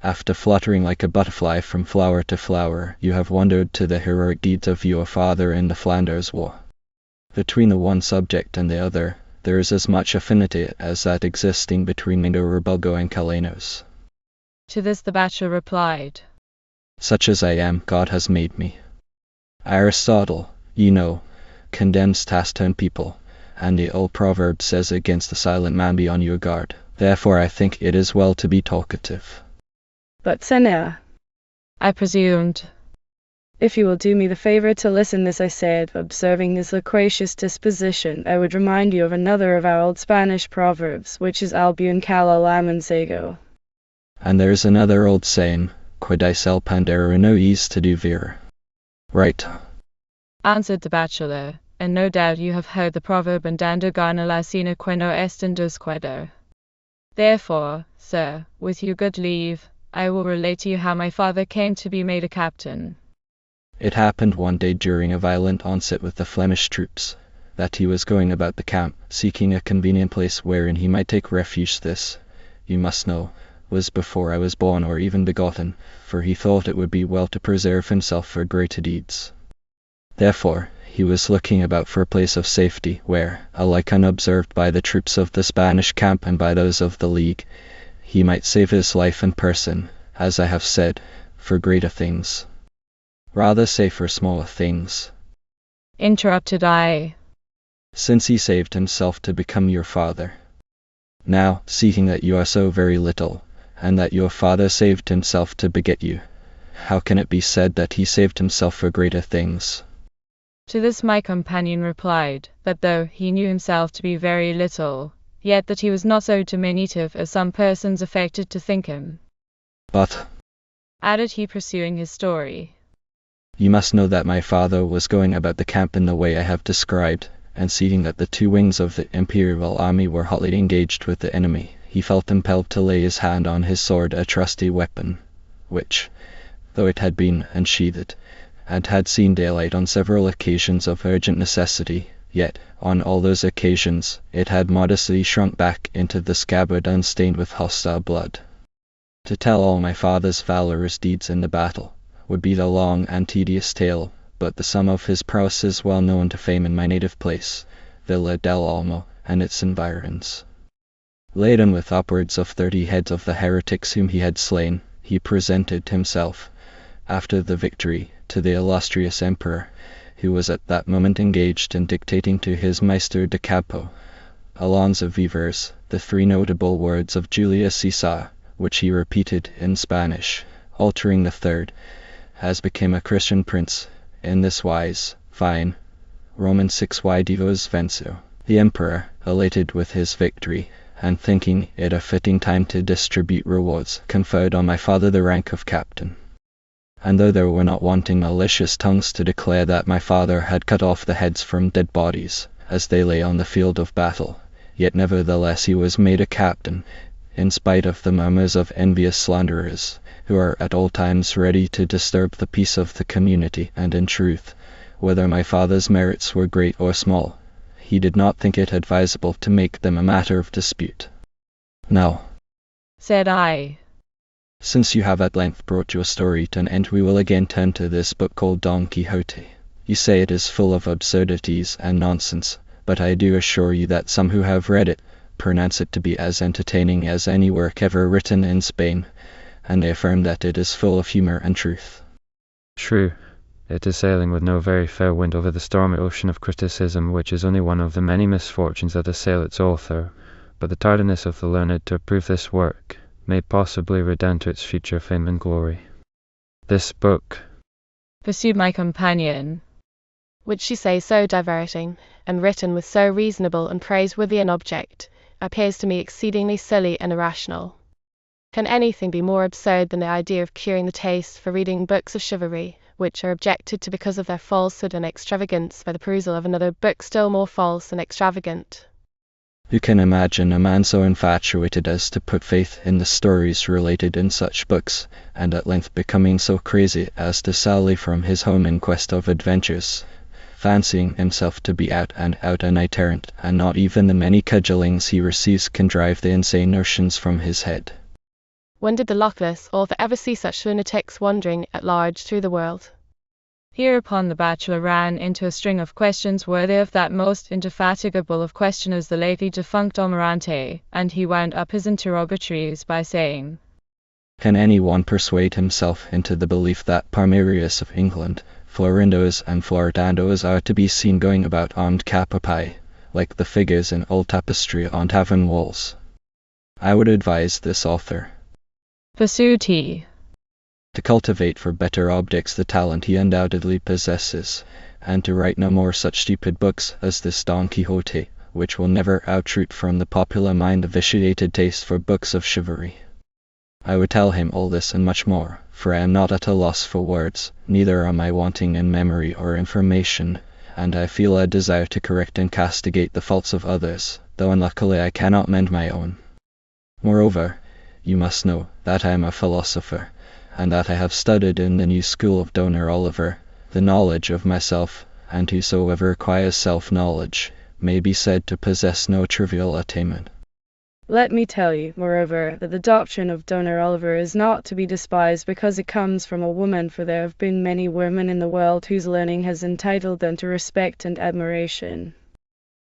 after fluttering like a butterfly from flower to flower, you have wandered to the heroic deeds of your father in the Flanders War. Between the one subject and the other, there is as much affinity as that existing between Rebalgo and Calanos. To this the bachelor replied, Such as I am, God has made me. Aristotle, you know, condemns taciturn people, and the old proverb says against the silent man be on your guard. Therefore I think it is well to be talkative. But, Senor, I presumed. If you will do me the favor to listen this I said, observing his loquacious disposition, I would remind you of another of our old Spanish proverbs, which is Albion cala lamansago. And there is another old saying, Quiddice el pandero no es to do vir. Right, Answered the bachelor, and no doubt you have heard the proverb andando gana la sina queno est in descuido. Therefore, sir, with your good leave, I will relate to you how my father came to be made a captain. It happened one day during a violent onset with the Flemish troops, that he was going about the camp, seeking a convenient place wherein he might take refuge. This, you must know, was before I was born or even begotten, for he thought it would be well to preserve himself for greater deeds. Therefore, he was looking about for a place of safety, where, alike unobserved by the troops of the Spanish camp and by those of the League, he might save his life and person, as I have said, for greater things. Rather say for smaller things. Interrupted I. Since he saved himself to become your father. Now, seeing that you are so very little, and that your father saved himself to beget you, how can it be said that he saved himself for greater things? To this my companion replied, that though he knew himself to be very little, yet that he was not so diminutive as some persons affected to think him. But, Added he, pursuing his story, you must know that my father was going about the camp in the way I have described, and seeing that the two wings of the imperial army were hotly engaged with the enemy, he felt impelled to lay his hand on his sword, a trusty weapon, which, though it had been unsheathed, and had seen daylight on several occasions of urgent necessity, yet, on all those occasions, it had modestly shrunk back into the scabbard unstained with hostile blood. To tell all my father's valorous deeds in the battle would be the long and tedious tale, but the sum of his prowess is well known to fame in my native place, Villa del Olmo, and its environs. Laden with upwards of 30 heads of the heretics whom he had slain, he presented himself, after the victory, to the illustrious emperor, who was at that moment engaged in dictating to his Meister de Campo, Alonso Vivers, the 3 notable words of Julius Caesar, which he repeated in Spanish, altering the 3rd, as became a Christian prince, in this wise, Fine, Romans 6 y divos venso. The emperor, elated with his victory, and thinking it a fitting time to distribute rewards, conferred on my father the rank of captain. And though there were not wanting malicious tongues to declare that my father had cut off the heads from dead bodies, as they lay on the field of battle, yet nevertheless he was made a captain, in spite of the murmurs of envious slanderers, who are at all times ready to disturb the peace of the community, and in truth, whether my father's merits were great or small, he did not think it advisable to make them a matter of dispute. Now, said I, since you have at length brought your story to an end, we will again turn to this book called Don Quixote. You say it is full of absurdities and nonsense, but I do assure you that some who have read it pronounce it to be as entertaining as any work ever written in Spain, and they affirm that it is full of humour and truth. True, it is sailing with no very fair wind over the stormy ocean of criticism, which is only one of the many misfortunes that assail its author, but the tardiness of the learned to approve this work may possibly redound to its future fame and glory. This book, pursued my companion, which she says so diverting, and written with so reasonable and praiseworthy an object, appears to me exceedingly silly and irrational. Can anything be more absurd than the idea of curing the taste for reading books of chivalry, which are objected to because of their falsehood and extravagance by the perusal of another book still more false and extravagant? Who can imagine a man so infatuated as to put faith in the stories related in such books, and at length becoming so crazy as to sally from his home in quest of adventures, fancying himself to be out and out a knight-errant, and not even the many cudgellings he receives can drive the insane notions from his head. When did the luckless author ever see such lunatics wandering at large through the world? Hereupon the bachelor ran into a string of questions worthy of that most indefatigable of questioners, the lately defunct Almirante, and he wound up his interrogatories by saying, Can any one persuade himself into the belief that Parmerius of England, Florindos and Floridandos are to be seen going about armed cap a pie, like the figures in old tapestry on tavern walls? I would advise this author, pursued he, to cultivate for better objects the talent he undoubtedly possesses, and to write no more such stupid books as this Don Quixote, which will never outroot from the popular mind the vitiated taste for books of chivalry. I would tell him all this and much more, for I am not at a loss for words, neither am I wanting in memory or information, and I feel a desire to correct and castigate the faults of others, though unluckily I cannot mend my own. Moreover, you must know that I am a philosopher, and that I have studied in the new school of Donor Oliver, the knowledge of myself, and whosoever acquires self-knowledge may be said to possess no trivial attainment. Let me tell you, moreover, that the doctrine of Donor Oliver is not to be despised because it comes from a woman, for there have been many women in the world whose learning has entitled them to respect and admiration.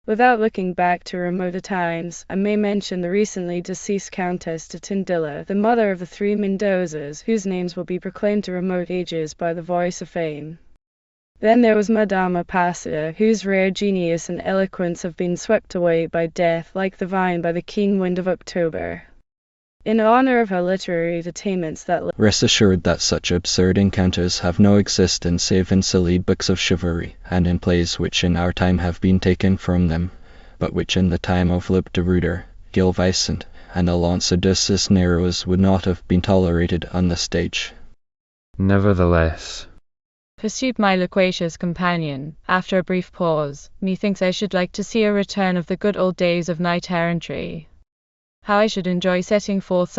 Without looking back to remoter times, I may mention the recently deceased Countess de Tindilla, the mother of the three Mendozas, whose names will be proclaimed to remote ages by the voice of fame. Then there was Madame Apacida, whose rare genius and eloquence have been swept away by death like the vine by the keen wind of October. In honor of her literary attainments rest assured that such absurd encounters have no existence save in silly books of chivalry, and in plays which in our time have been taken from them, but which in the time of Lip de Ruyter, Gil Vicent, and Alonso de Cisneros would not have been tolerated on the stage. Nevertheless, pursued my loquacious companion, after a brief pause, methinks I should like to see a return of the good old days of knight-errantry. How I should enjoy setting forth